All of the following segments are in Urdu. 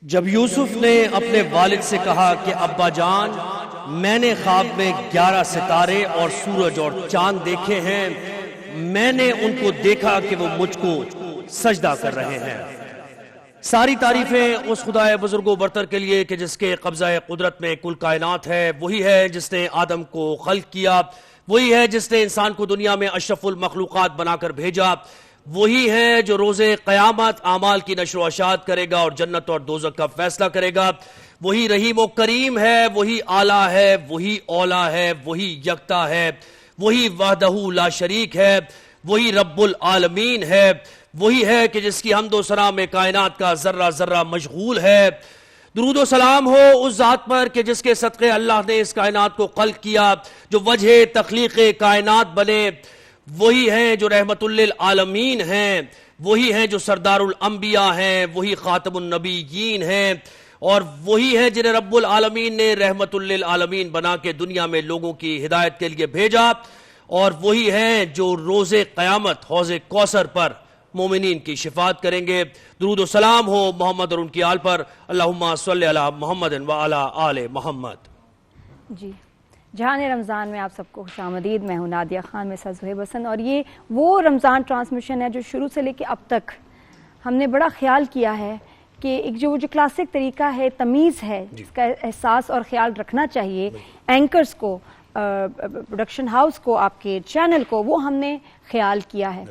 جب یوسف نے اپنے والد سے کہا کہ ابا جان میں نے خواب میں 11 ستارے اور سورج اور چاند دیکھے ہیں، میں نے ان کو دیکھا کہ وہ مجھ کو سجدہ کر رہے ہیں۔ ساری تعریفیں اس خدائے بزرگ و برتر کے لیے کہ جس کے قبضہ قدرت میں کل کائنات ہے، وہی ہے جس نے آدم کو خلق کیا، وہی ہے جس نے انسان کو دنیا میں اشرف المخلوقات بنا کر بھیجا، وہی ہے جو روز قیامت اعمال کی نشر و اشاعت کرے گا اور جنت اور دوزخ کا فیصلہ کرے گا، وہی رحیم و کریم ہے، وہی اعلیٰ ہے، وہی اولا ہے، وہی یکتا ہے، وہی وحدہ لا شریک ہے، وہی رب العالمین ہے، وہی ہے کہ جس کی حمد و ثنا میں کائنات کا ذرہ ذرہ مشغول ہے۔ درود و سلام ہو اس ذات پر کہ جس کے صدقے اللہ نے اس کائنات کو خلق کیا، جو وجہ تخلیق کائنات بنے، وہی ہیں جو رحمت للعالمین ہیں، وہی ہیں جو سردار الانبیاء ہیں، وہی خاتم النبیین ہیں، اور وہی ہیں جنہیں رب العالمین نے رحمت للعالمین بنا کے دنیا میں لوگوں کی ہدایت کے لیے بھیجا، اور وہی ہیں جو روز قیامت حوض کوثر پر مومنین کی شفاعت کریں گے۔ درود و سلام ہو محمد اور ان کی آل پر، اللہم صلی علی محمد وعلی آل محمد۔ جی، جہان رمضان میں آپ سب کو خوش آمدید۔ میں ہوں نادیہ خان، میں ساتھ زہیب حسن، اور یہ وہ رمضان ٹرانسمیشن ہے جو شروع سے لے کے اب تک ہم نے بڑا خیال کیا ہے کہ ایک جو کلاسک طریقہ ہے، تمیز ہے، جس کا احساس اور خیال رکھنا چاہیے اینکرز کو، پروڈکشن ہاؤس کو، آپ کے چینل کو، وہ ہم نے خیال کیا ہے۔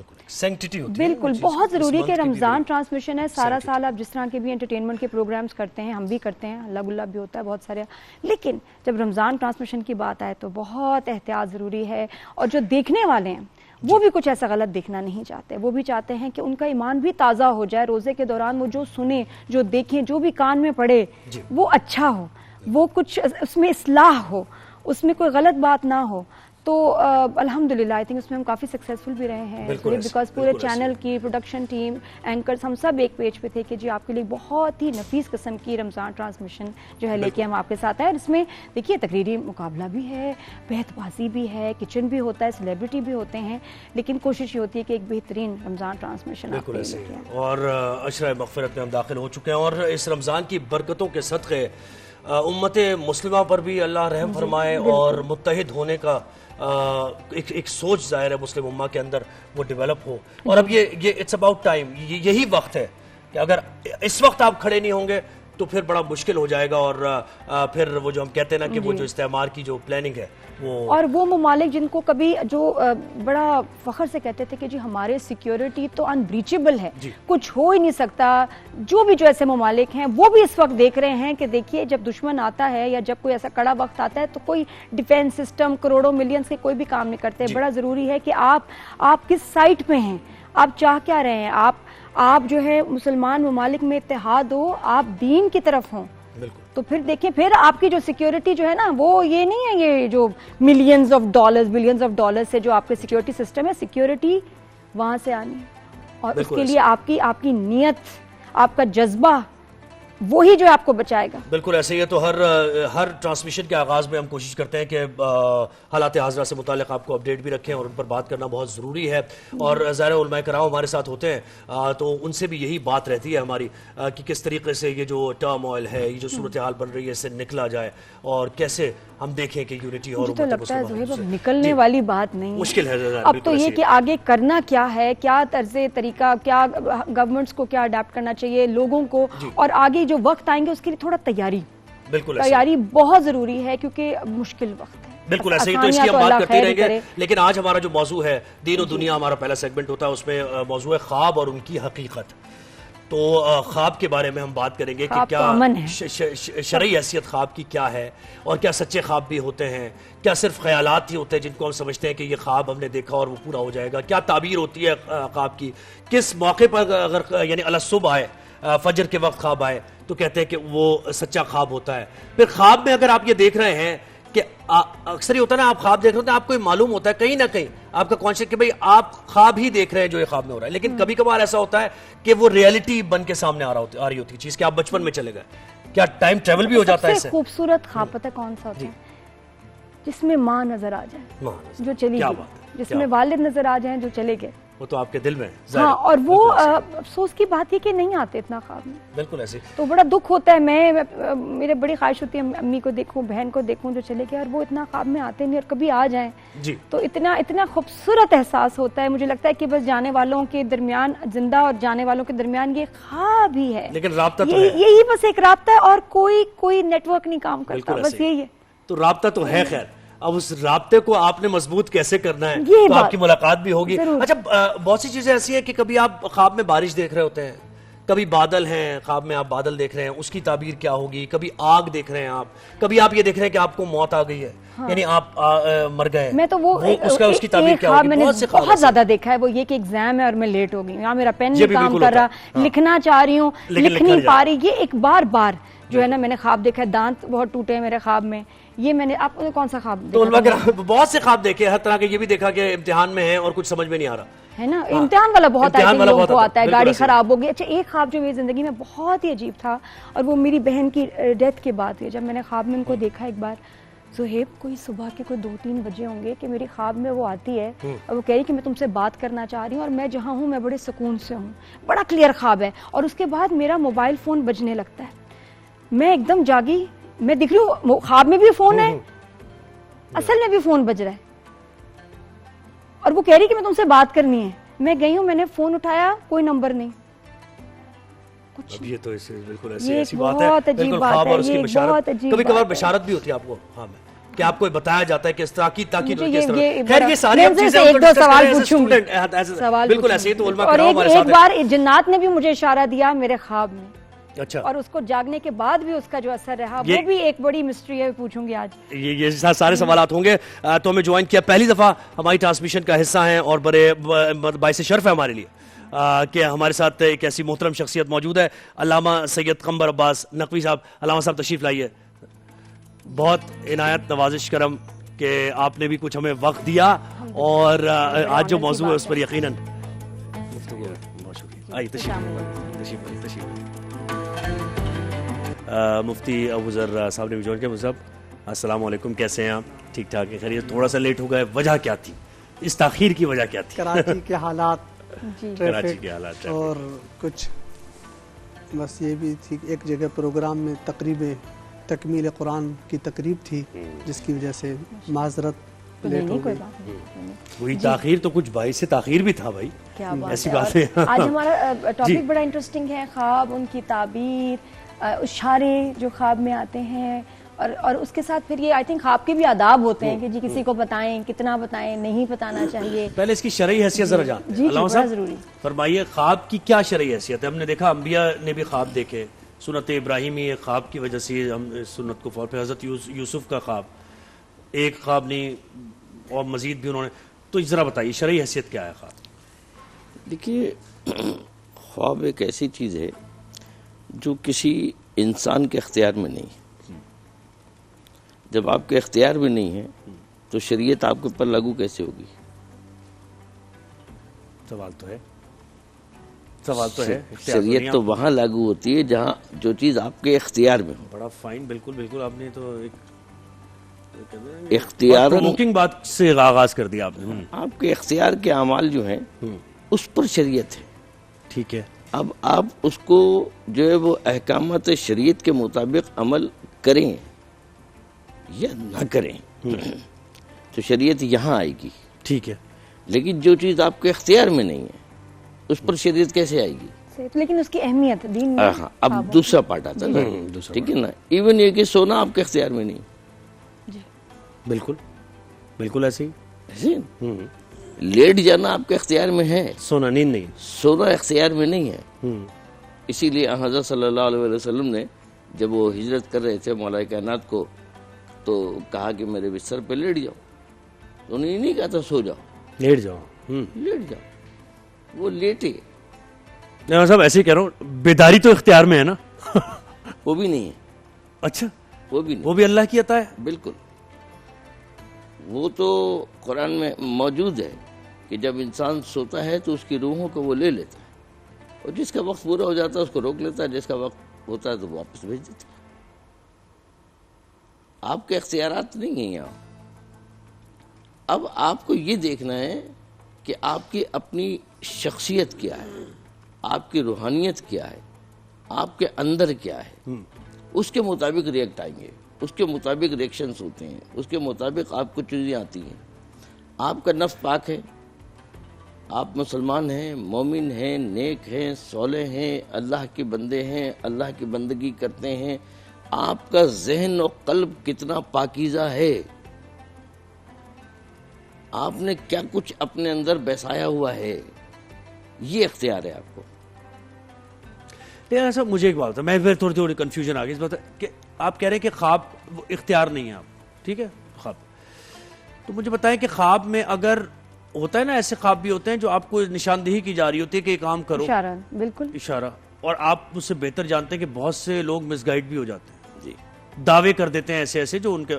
بالکل بہت ضروری ہے کہ رمضان ٹرانسمیشن ہے، سارا سال آپ جس طرح کے بھی انٹرٹینمنٹ کے پروگرامز کرتے ہیں، ہم بھی کرتے ہیں، اللہ گلہ بھی ہوتا ہے بہت سارے، لیکن جب رمضان ٹرانسمیشن کی بات آئے تو بہت احتیاط ضروری ہے، اور جو دیکھنے والے ہیں وہ بھی کچھ ایسا غلط دیکھنا نہیں چاہتے، وہ بھی چاہتے ہیں کہ ان کا ایمان بھی تازہ ہو جائے، روزے کے دوران وہ جو سنیں، جو دیکھیں، جو بھی کان میں پڑے وہ اچھا ہو، وہ کچھ اس میں اصلاح ہو، اس میں کوئی غلط بات نہ ہو۔ تو الحمدللہ آئی تھنک اس میں ہم کافی سکسیسفل بھی رہے ہیں، بیکاز پورے چینل کی پروڈکشن ٹیم، اینکرز، ہم سب ایک پیج پہ تھے کہ جی آپ کے لیے بہت ہی نفیس قسم کی رمضان ٹرانسمیشن جو ہے لے کے ہم آپ کے ساتھ آئے۔ اس میں دیکھیے تقریری مقابلہ بھی ہے، بیت بازی بھی ہے، کچن بھی ہوتا ہے، سیلیبریٹی بھی ہوتے ہیں، لیکن کوشش یہ ہوتی ہے کہ ایک بہترین رمضان ٹرانسمیشن آپ کے لیے لے کے آئیں۔ اور عشرہ مغفرت میں ہم داخل ہو چکے ہیں، اور اس رمضان کی برکتوں کے صدقے امت مسلمہ پر بھی اللہ رحم فرمائے، اور متحد ہونے کا ایک سوچ ظاہر ہے مسلم امہ کے اندر وہ ڈیولپ ہو، اور اب یہ اٹس اباؤٹ ٹائم، یہی وقت ہے کہ اگر اس وقت آپ کھڑے نہیں ہوں گے تو پھر بڑا مشکل ہو جائے گا، اور پھر وہ جو ہم کہتے ہیں نا کہ وہ جو استعمار کی جو پلاننگ ہے اور وہ ممالک جن کو کبھی جو بڑا فخر سے کہتے تھے کہ جی ہمارے سیکیورٹی تو انبریچیبل ہے، کچھ ہو ہی نہیں سکتا، جو بھی جو ایسے ممالک ہیں وہ بھی اس وقت دیکھ رہے ہیں کہ دیکھیے جب دشمن آتا ہے یا جب کوئی ایسا کڑا وقت آتا ہے تو کوئی ڈیفینس سسٹم کروڑوں ملینز کے کوئی بھی کام نہیں کرتے۔ بڑا ضروری ہے کہ آپ کس سائٹ پہ ہیں، آپ چاہ کیا رہے ہیں، آپ جو ہے مسلمان ممالک میں اتحاد ہو، آپ دین کی طرف ہوں، تو پھر دیکھیں پھر آپ کی جو سیکیورٹی جو ہے نا وہ یہ نہیں ہے یہ جو ملینز آف ڈالرز سے جو آپ کے سیکیورٹی سسٹم ہے، سیکیورٹی وہاں سے آنی ہے، اور اس کے لیے آپ کی نیت، آپ کا جذبہ وہی جو آپ کو بچائے گا۔ بالکل ایسے ہی ہے۔ تو ہر ٹرانسمیشن کے آغاز میں ہم کوشش کرتے ہیں کہ حالات حاضرہ سے متعلق آپ کو اپڈیٹ بھی رکھیں، اور ان پر بات کرنا بہت ضروری ہے، اور ظاہر علماء کرام ہمارے ساتھ ہوتے ہیں تو ان سے بھی یہی بات رہتی ہے ہماری کہ کس طریقے سے یہ جو ٹرم آئل ہے، یہ جو صورتحال بن رہی ہے، اس سے نکلا جائے، اور کیسے ہم دیکھیں کہ یونٹی اور مجھے تو لگتا ہے زہیب اب نکلنے والی بات نہیں مشکل ہے، اب تو یہ کہ آگے کرنا کیا ہے، کیا طرز طریقہ، کیا گورنمنٹس کو کیا اڈاپٹ کرنا چاہیے، لوگوں کو، اور آگے جو وقت آئیں گے اس کے لیے تھوڑا تیاری بہت ضروری ہے، کیونکہ مشکل وقت ہے۔ بالکل ایسے ہی، تو اس کی ہم بات کرتے رہیں گے، لیکن آج ہمارا جو موضوع ہے دین و دنیا، ہمارا پہلا سیگمنٹ ہوتا ہے، اس میں موضوع ہے خواب اور ان کی حقیقت۔ تو خواب کے بارے میں ہم بات کریں گے کہ کیا شرعی حیثیت خواب کی کیا ہے، اور کیا سچے خواب بھی ہوتے ہیں، کیا صرف خیالات ہی ہوتے ہیں جن کو ہم سمجھتے ہیں کہ یہ خواب ہم نے دیکھا اور وہ پورا ہو جائے گا، کیا تعبیر ہوتی ہے خواب کی، کس موقع پر اگر یعنی صبح آئے، فجر کے وقت خواب آئے تو کہتے ہیں کہ وہ سچا خواب ہوتا ہے۔ پھر خواب میں اگر آپ یہ دیکھ رہے ہیں کہ اکثر یہ ہوتا ہے نا، آپ خواب دیکھ رہے ہوتے ہیں، آپ کو معلوم ہوتا ہے کہیں نہ کہیں آپ کا کانشیس کہ بھئی آپ خواب ہی دیکھ رہے ہیں جو یہ خواب میں ہو رہا ہے، لیکن کبھی کبھار ایسا ہوتا ہے کہ وہ ریئلٹی بن کے سامنے آ رہی ہوتی ہے چیز، کہ آپ بچپن میں چلے گئے، کیا ٹائم ٹریول بھی ہو جاتا ہے اس سے؟ سب سے خوبصورت خواب پتہ کون سا ہوتا ہے؟ جس میں ماں نظر آ جائے جو چلی گئی، جس میں والد نظر آ جائیں جو چلے گئے، وہ تو آپ کے دل میں ہے. ہاں اور وہ افسوس کی بات یہ کہ نہیں آتے اتنا خواب میں. بالکل ایسے تو بڑا دکھ ہوتا ہے. میرے بڑی خواہش ہوتی ہے امی کو دیکھوں, بہن کو دیکھوں جو چلے گئے, اور وہ اتنا خواب میں آتے نہیں, اور کبھی آ جائیں جی تو اتنا خوبصورت احساس ہوتا ہے. مجھے لگتا ہے کہ بس جانے والوں کے درمیان, زندہ اور جانے والوں کے درمیان یہ خواب ہی ہے, لیکن رابطہ تو ہے. یہی بس ایک رابطہ ہے, اور کوئی نیٹ ورک نہیں کام کرتا, بس یہی ہے. تو رابطہ تو ہے. خیر اب اس رابطے کو آپ نے مضبوط کیسے کرنا ہے, یہ تو بات آپ کی ملاقات بھی ہوگی. ضرور. اچھا بہت سی چیزیں ایسی ہیں کہ کبھی آپ خواب میں بارش دیکھ رہے ہوتے ہیں, کبھی بادل ہیں, خواب میں آپ بادل دیکھ رہے ہیں, اس کی تعبیر کیا ہوگی. کبھی آگ دیکھ رہے ہیں آپ, کبھی آپ یہ دیکھ رہے ہیں کہ آپ کو موت آ گئی ہے, یعنی آپ مر گئے. میں تو وہ اس کی تعبیر کیا ہوگی. میں نے بہت زیادہ دیکھا ہے, وہ یہ کہ ایگزام ہے اور میں لیٹ ہو گئی ہوں, میرا پین نہیں کام کر رہا, لکھنا چاہ رہی ہوں, لکھ نہیں پا رہی. یہ ایک بار جو ہے نا میں نے خواب دیکھا ہے, دانت بہت ٹوٹے ہیں میرے خواب میں. یہ میں نے, آپ نے کون سا خواب دیکھا؟ بہت سے خواب دیکھے ہر طرح کے. یہ بھی دیکھا کہ امتحان میں ہیں اور کچھ سمجھ میں نہیں آ رہا ہے نا, امتحان والا بہت لوگوں کو آتا ہے, گاڑی خراب ہو گئی. اچھا ایک خواب جو میری زندگی میں بہت ہی عجیب تھا, اور وہ میری بہن کی ڈیتھ کے بعد ہے. جب میں نے خواب میں ان کو دیکھا ایک بار, زہیب کوئی صبح کے کوئی 2-3 بجے ہوں گے کہ میری خواب میں وہ آتی ہے اور وہ کہہ رہی کہ میں تم سے بات کرنا چاہ رہی ہوں, اور میں جہاں ہوں میں بڑے سکون سے ہوں. بڑا کلیئر خواب ہے. اور اس کے بعد میرا موبائل فون بجنے لگتا ہے, میں ایک دم جاگی, میں دیکھ رہی ہوں خواب میں بھی فون ہے, اصل میں بھی فون بج رہا ہے, اور وہ کہہ رہی کہ میں تم سے بات کرنی ہے. میں گئی ہوں, میں نے فون اٹھایا, کوئی نمبر نہیں. اب یہ تو بالکل ایسی بات ہے, بالکل خواب اور اس کی بشارت. کبھی کبھار بشارت بھی ہوتی ہے آپ کو ہاں میں, کہ آپ کو بتایا جاتا ہے کہ اس طرح کی تاکید ہوتی ہے. خیر یہ ساری چیزیں ایک دو سوال پوچھوں گی, بالکل ایسے ہی تو علماء اور کرام ہمارے ساتھ ایک بار جنات نے بھی مجھے اشارہ دیا میرے خواب میں. اچھا, اور اس کو جاگنے کے بعد بھی اس کا جو اثر رہا وہ بھی ایک بڑی مسٹری ہے, پوچھوں گی آج. یہ سارے سوالات ہوں گے. تو ہمیں جوائن کیا پہلی دفعہ ہماری ٹرانسمیشن کا حصہ ہیں, اور بڑے باعث شرف ہے ہمارے لیے کہ ہمارے ساتھ ایک ایسی محترم شخصیت موجود ہے, علامہ سید قمبر عباس نقوی صاحب. علامہ صاحب تشریف لائیے. بہت عنایت نوازش کرم کہ آپ نے بھی کچھ ہمیں وقت دیا, اور آج جو موضوع ہے اس پر یقیناً بہت شکریہ. آئیے تشریف. مفتی ابو ذر صاحب نے بھی جوائن کیا. صاحب السلام علیکم, کیسے ہیں آپ؟ ٹھیک ٹھاک ہے. خیریت؟ تھوڑا سا لیٹ ہو گئے, وجہ کیا تھی اس تاخیر کی؟ وجہ کیا تھی؟ کراچی کے حالات, کراچی کے حالات, اور کچھ بس یہ بھی تھی ایک جگہ پروگرام میں تقریب تکمیل قرآن کی تقریب تھی, جس کی وجہ سے معذرت لیٹ ہو گئی. وہی تاخیر تو کچھ باعث تعخیر بھی تھا بھائی, ایسی بات ہے. آج ہمارا ٹاپک بڑا انٹرسٹنگ ہے, خواب, ان کی تعبیر, اشارے جو خواب میں آتے ہیں, اور اس کے ساتھ پھر یہ آئی تھنک خواب کے بھی آداب ہوتے ہیں کہ جی کسی کو بتائیں, کتنا بتائیں, نہیں بتانا چاہیے. پہلے اس کی شرعی حیثیت ذرا جانتے ہیں. علامہ صاحب فرمائیے خواب کی کیا شرعی حیثیت ہے؟ ہم نے دیکھا انبیاء نے بھی خواب دیکھے, سنت ابراہیمی خواب کی وجہ سے ہم سنت کو فالو, پہ حضرت یوسف کا خواب, ایک خواب نہیں اور مزید بھی انہوں نے. تو ذرا بتائیے شرعی حیثیت کیا ہے خواب؟ دیکھیے خواب ایک ایسی چیز ہے جو کسی انسان کے اختیار میں نہیں ہے. جب آپ کے اختیار میں نہیں ہے تو شریعت آپ کے اوپر لاگو کیسے ہوگی؟ سوال تو ہے. شریعت تو وہاں لاگو ہوتی ہے جہاں جو چیز آپ کے اختیار میں ہو. بڑا فائن, بالکل آپ نے تو اختیار بات سے آغاز کر دیا آپ نے. آپ کے اختیار کے اعمال جو ہیں اس پر شریعت ہے. ٹھیک ہے. اب آپ اس کو جو ہے وہ احکامات شریعت کے مطابق عمل کریں یا نہ کریں تو شریعت یہاں آئے گی. ٹھیک ہے. لیکن جو چیز آپ کے اختیار میں نہیں ہے اس پر شریعت کیسے آئے گی؟ لیکن اس کی اہمیت دین میں. ہاں, اب دوسرا پارٹ آتا ہے نا, ٹھیک ہے نا. ایون یہ کہ سونا آپ کے اختیار میں نہیں. بالکل ایسے ہی. لیٹ جانا آپ کے اختیار میں ہے, سونا نیند نہیں. سونا اختیار میں نہیں ہے. اسی لیے حضرت صلی اللہ علیہ وسلم نے جب وہ ہجرت کر رہے تھے مولا کائنات کو, تو کہا کہ میرے بستر پہ لیٹ جاؤ. تو انہوں نے نہیں کہا تھا سو جاؤ, لیٹ جاؤ. وہ لیٹے. صاحب ایسے ہی کہہ رہا ہوں, بیداری تو اختیار میں ہے نا. وہ بھی نہیں ہے. اچھا, وہ بھی نہیں, وہ بھی اللہ کی عطا ہے. بالکل. وہ تو قرآن میں موجود ہے کہ جب انسان سوتا ہے تو اس کی روحوں کو وہ لے لیتا ہے, اور جس کا وقت پورا ہو جاتا ہے اس کو روک لیتا ہے, جس کا وقت ہوتا ہے تو واپس بھیج دیتا ہے. آپ کے اختیارات نہیں ہیں یہاں. اب آپ کو یہ دیکھنا ہے کہ آپ کی اپنی شخصیت کیا ہے، آپ کی روحانیت کیا ہے، آپ کے اندر کیا ہے، اس کے مطابق ریئیکٹ آئیں گے، اس کے مطابق ریئیکشنز ہوتے ہیں، اس کے مطابق آپ کو چیزیں آتی ہیں. آپ کا نفس پاک ہے، آپ مسلمان ہیں، مومن ہیں، نیک ہیں، صالح ہیں، اللہ کے بندے ہیں، اللہ کی بندگی کرتے ہیں. آپ کا ذہن و قلب کتنا پاکیزہ ہے، آپ نے کیا کچھ اپنے اندر بیسایا ہوا ہے، یہ اختیار ہے آپ کو. لیکن ایسا مجھے ایک بات ہے، میں پھر تھوڑی کنفیوژن آ گئی اس بات کہ آپ کہہ رہے ہیں کہ خواب وہ اختیار نہیں ہے آپ، ٹھیک ہے خواب. تو مجھے بتائیں کہ خواب میں اگر ہوتا ہے نا، ایسے خواب بھی ہوتے ہیں جو آپ کو نشاندہی کی جا رہی ہوتی ہے کہ یہ کام کرو، اشارہ، بالکل اشارہ، اور آپ مجھ سے بہتر جانتے ہیں کہ بہت سے لوگ مس گائیڈ بھی ہو جاتے ہیں، جی دعوے کر دیتے ہیں ایسے ایسے جو ان کے،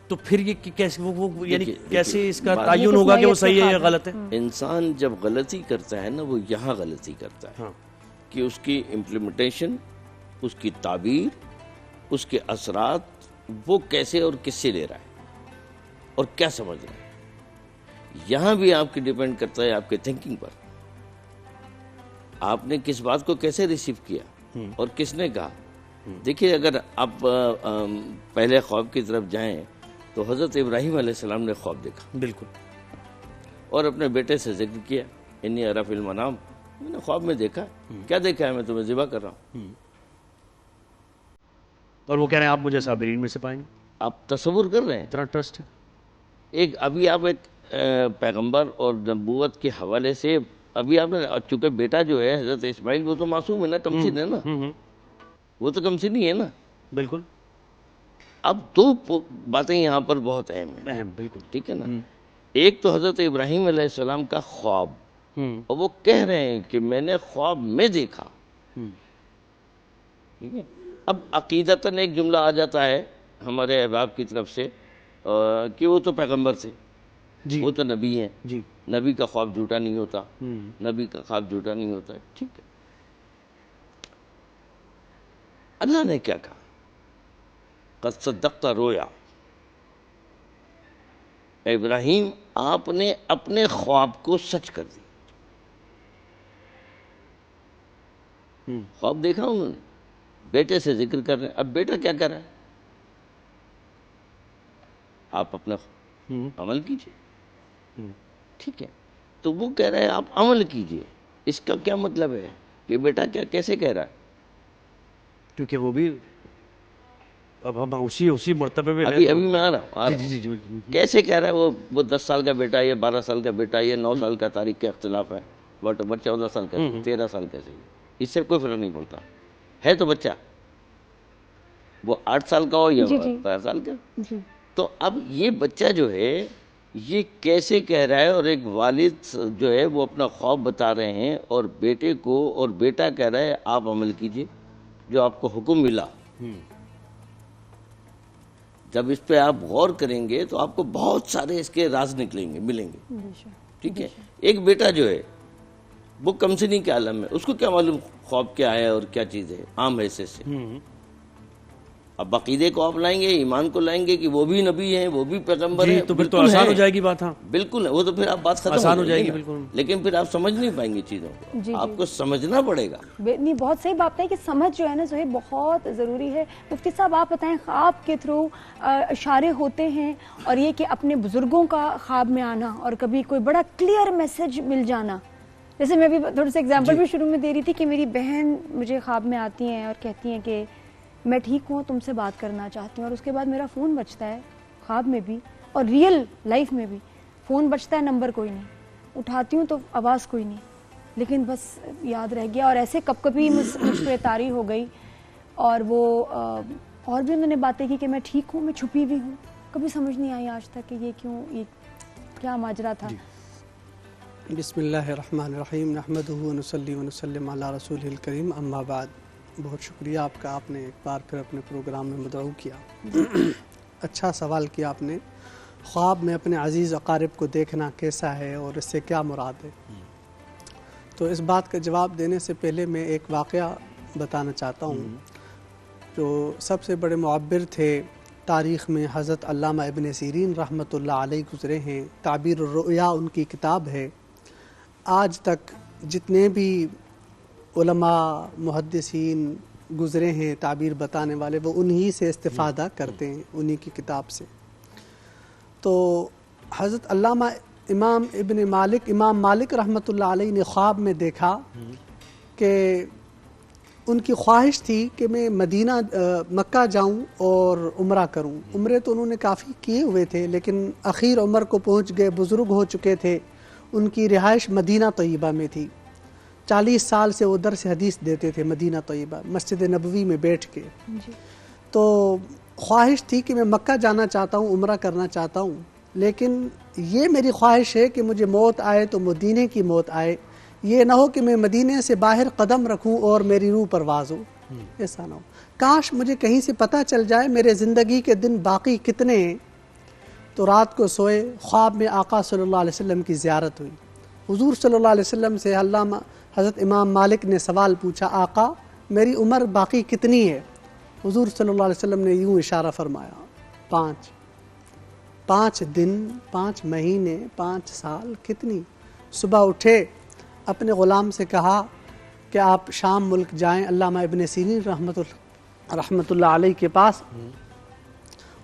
تو پھر یہ کیسے یعنی کیسے اس کا تعین یہ ہوگا کہ وہ کس صحیح ہے یا نوعیت غلط ہے؟ انسان جب غلطی کرتا ہے نا، وہ یہاں غلطی کرتا ہے ہاں کہ اس کی امپلیمنٹیشن، اس کی تعبیر، اس کے اثرات وہ کیسے اور کس سے لے رہا ہے اور کیا سمجھ رہا ہے. یہاں بھی آپ کی ڈیپینڈ کرتا ہے آپ کے تھنکنگ پر، آپ نے کس بات کو کیسے ریسیو کیا اور کس نے کہا. دیکھیے اگر آپ پہلے خواب کی طرف جائیں تو حضرت ابراہیم علیہ السلام نے خواب دیکھا بالکل، اور اپنے بیٹے سے ذکر کیا، انی اری فی المنام، میں نے خواب میں دیکھا. کیا دیکھا ہے؟ میں تمہیں ذبح کر رہا ہوں. اور وہ کہہ رہے ہیں آپ مجھے صابرین میں سے پائیں گے. آپ تصور کر رہے ہیں؟ اتنا ٹرسٹ ہے. ایک ابھی آپ ایک پیغمبر اور نبوت کے حوالے سے ابھی آپ نے، چونکہ بیٹا جو ہے حضرت اسماعیل وہ تو معصوم ہے نا، کمسن ہے نا، وہ تو کمسن ہی ہے نا. بالکل اب دو باتیں یہاں پر بہت اہم ہیں، اہم، بالکل ٹھیک ہے نا. ایک تو حضرت ابراہیم علیہ السلام کا خواب، اور وہ کہہ رہے ہیں کہ میں نے خواب میں دیکھا. ٹھیک ہے. اب عقیدتاً ایک جملہ آ جاتا ہے ہمارے احباب کی طرف سے کہ وہ تو پیغمبر تھے، جی وہ تو نبی ہیں، جی نبی کا خواب جھوٹا نہیں ہوتا، نبی کا خواب جھوٹا نہیں ہوتا ہے. ٹھیک ہے. اللہ نے کیا کہا؟ قد صدقت رویا. ابراہیم آپ نے اپنے خواب کو سچ کر دی. خواب دیکھا انہوں نے، بیٹے سے ذکر کر رہے ہیں. اب بیٹا کیا کر رہا ہے؟ آپ اپنا عمل کیجئے. ٹھیک ہے. تو وہ کہہ رہا ہے آپ عمل کیجئے. اس کا کیا مطلب ہے کہ بیٹا کیسے کہہ رہا ہے؟ کیونکہ وہ بھی اب ہم اسی مرتبے میں ابھی میں آ رہا ہوں. جی کیسے کہہ رہا ہے؟ وہ 10 سال کا بیٹا ہے، 12 سال کا بیٹا ہے، 9 سال کا، تاریخ کا اختلاف ہے، بٹ 14 سال کا، 13 سال کا، اس سے کوئی فرق نہیں پڑتا ہے. تو بچہ وہ 8 سال کا ہو یا 12 سال کا. تو اب یہ بچہ جو ہے یہ کیسے کہہ رہا ہے؟ اور ایک والد جو ہے وہ اپنا خواب بتا رہے ہیں اور بیٹے کو، اور بیٹا کہہ رہا ہے آپ عمل کیجئے جو آپ کو حکم ملا. جب اس پہ آپ غور کریں گے تو آپ کو بہت سارے اس کے راز ملیں گے. ٹھیک ہے. ایک بیٹا جو ہے وہ کمسنی کے عالم میں، اس کو کیا معلوم خواب کیا ہے اور کیا چیز ہے عام حیثیت سے. اب عقیدے کو آپ لائیں گے، ایمان کو لائیں گے کہ وہ بھی نبی ہیں، وہ بھی پیغمبر ہیں، تو پھر تو آسان ہو جائے گی بات. ہاں بالکل ہے. وہ تو پھر آپ بات ختم آسان ہو جائے گی بالکل. لیکن پھر آپ سمجھ نہیں پائیں گے چیزوں کو. آپ کو سمجھنا پڑے گا. نہیں، بہت صحیح بات ہے کہ سمجھ جو ہے نا زہیب بہت ضروری ہے. مفتی صاحب آپ بتائیں، خواب کے تھرو اشارے ہوتے ہیں، اور یہ کہ اپنے بزرگوں کا خواب میں آنا اور کبھی کوئی بڑا کلیئر میسج مل جانا. جیسے میں بھی تھوڑا سا ایگزامپل بھی شروع میں دے رہی تھی کہ میری بہن مجھے خواب میں آتی ہیں اور کہتی ہیں کہ میں ٹھیک ہوں، تم سے بات کرنا چاہتی ہوں. اور اس کے بعد میرا فون بجتا ہے، خواب میں بھی اور ریئل لائف میں بھی فون بجتا ہے، نمبر کوئی نہیں، اٹھاتی ہوں تو آواز کوئی نہیں، لیکن بس یاد رہ گیا. اور ایسے کبھی مجھ پہ طاری ہو گئی. اور وہ اور بھی انہوں نے باتیں کی کہ میں ٹھیک ہوں، میں چھپی بھی ہوں. کبھی سمجھ نہیں آئی آج تک کہ یہ کیوں، یہ کیا ماجرا تھا. بسم اللہ الرحمن الرحیم، نحمدہ ونصلی ونسلم علی رسولہ الکریم، اما بعد. بہت شکریہ آپ کا، آپ نے ایک بار پھر اپنے پروگرام میں مدعو کیا. اچھا سوال کیا آپ نے. خواب میں اپنے عزیز اقارب کو دیکھنا کیسا ہے اور اس سے کیا مراد ہے؟ تو اس بات کا جواب دینے سے پہلے میں ایک واقعہ بتانا چاہتا ہوں. جو سب سے بڑے معبر تھے تاریخ میں حضرت علامہ ابن سیرین رحمۃ اللہ علیہ گزرے ہیں. تعبیر الرؤیا ان کی کتاب ہے. آج تک جتنے بھی علماء محدثین گزرے ہیں تعبیر بتانے والے وہ انہی سے استفادہ کرتے ہیں، انہی کی کتاب سے. تو حضرت علامہ امام مالک رحمۃ اللہ علیہ نے خواب میں دیکھا کہ ان کی خواہش تھی کہ میں مکہ جاؤں اور عمرہ کروں. عمرے تو انہوں نے کافی کیے ہوئے تھے لیکن اخیر عمر کو پہنچ گئے، بزرگ ہو چکے تھے. ان کی رہائش مدینہ طیبہ میں تھی. 40 سال سے وہ درس حدیث دیتے تھے مدینہ طیبہ، مسجد نبوی میں بیٹھ کے. تو خواہش تھی کہ میں مکہ جانا چاہتا ہوں، عمرہ کرنا چاہتا ہوں، لیکن یہ میری خواہش ہے کہ مجھے موت آئے تو مدینے کی موت آئے، یہ نہ ہو کہ میں مدینے سے باہر قدم رکھوں اور میری روح پرواز ہو. ایسا نہ ہو. کاش مجھے کہیں سے پتہ چل جائے میرے زندگی کے دن باقی کتنے ہیں. تو رات کو سوئے، خواب میں آقا صلی اللہ علیہ وسلم کی زیارت ہوئی. حضور صلی اللہ علیہ وسلم سے علامہ حضرت امام مالک نے سوال پوچھا، آقا میری عمر باقی کتنی ہے؟ حضور صلی اللہ علیہ وسلم نے یوں اشارہ فرمایا، 5 دن، 5 مہینے، 5 سال. کتنی؟ صبح اٹھے، اپنے غلام سے کہا کہ آپ شام ملک جائیں علامہ ابن سیرین رحمۃ اللہ علیہ کے پاس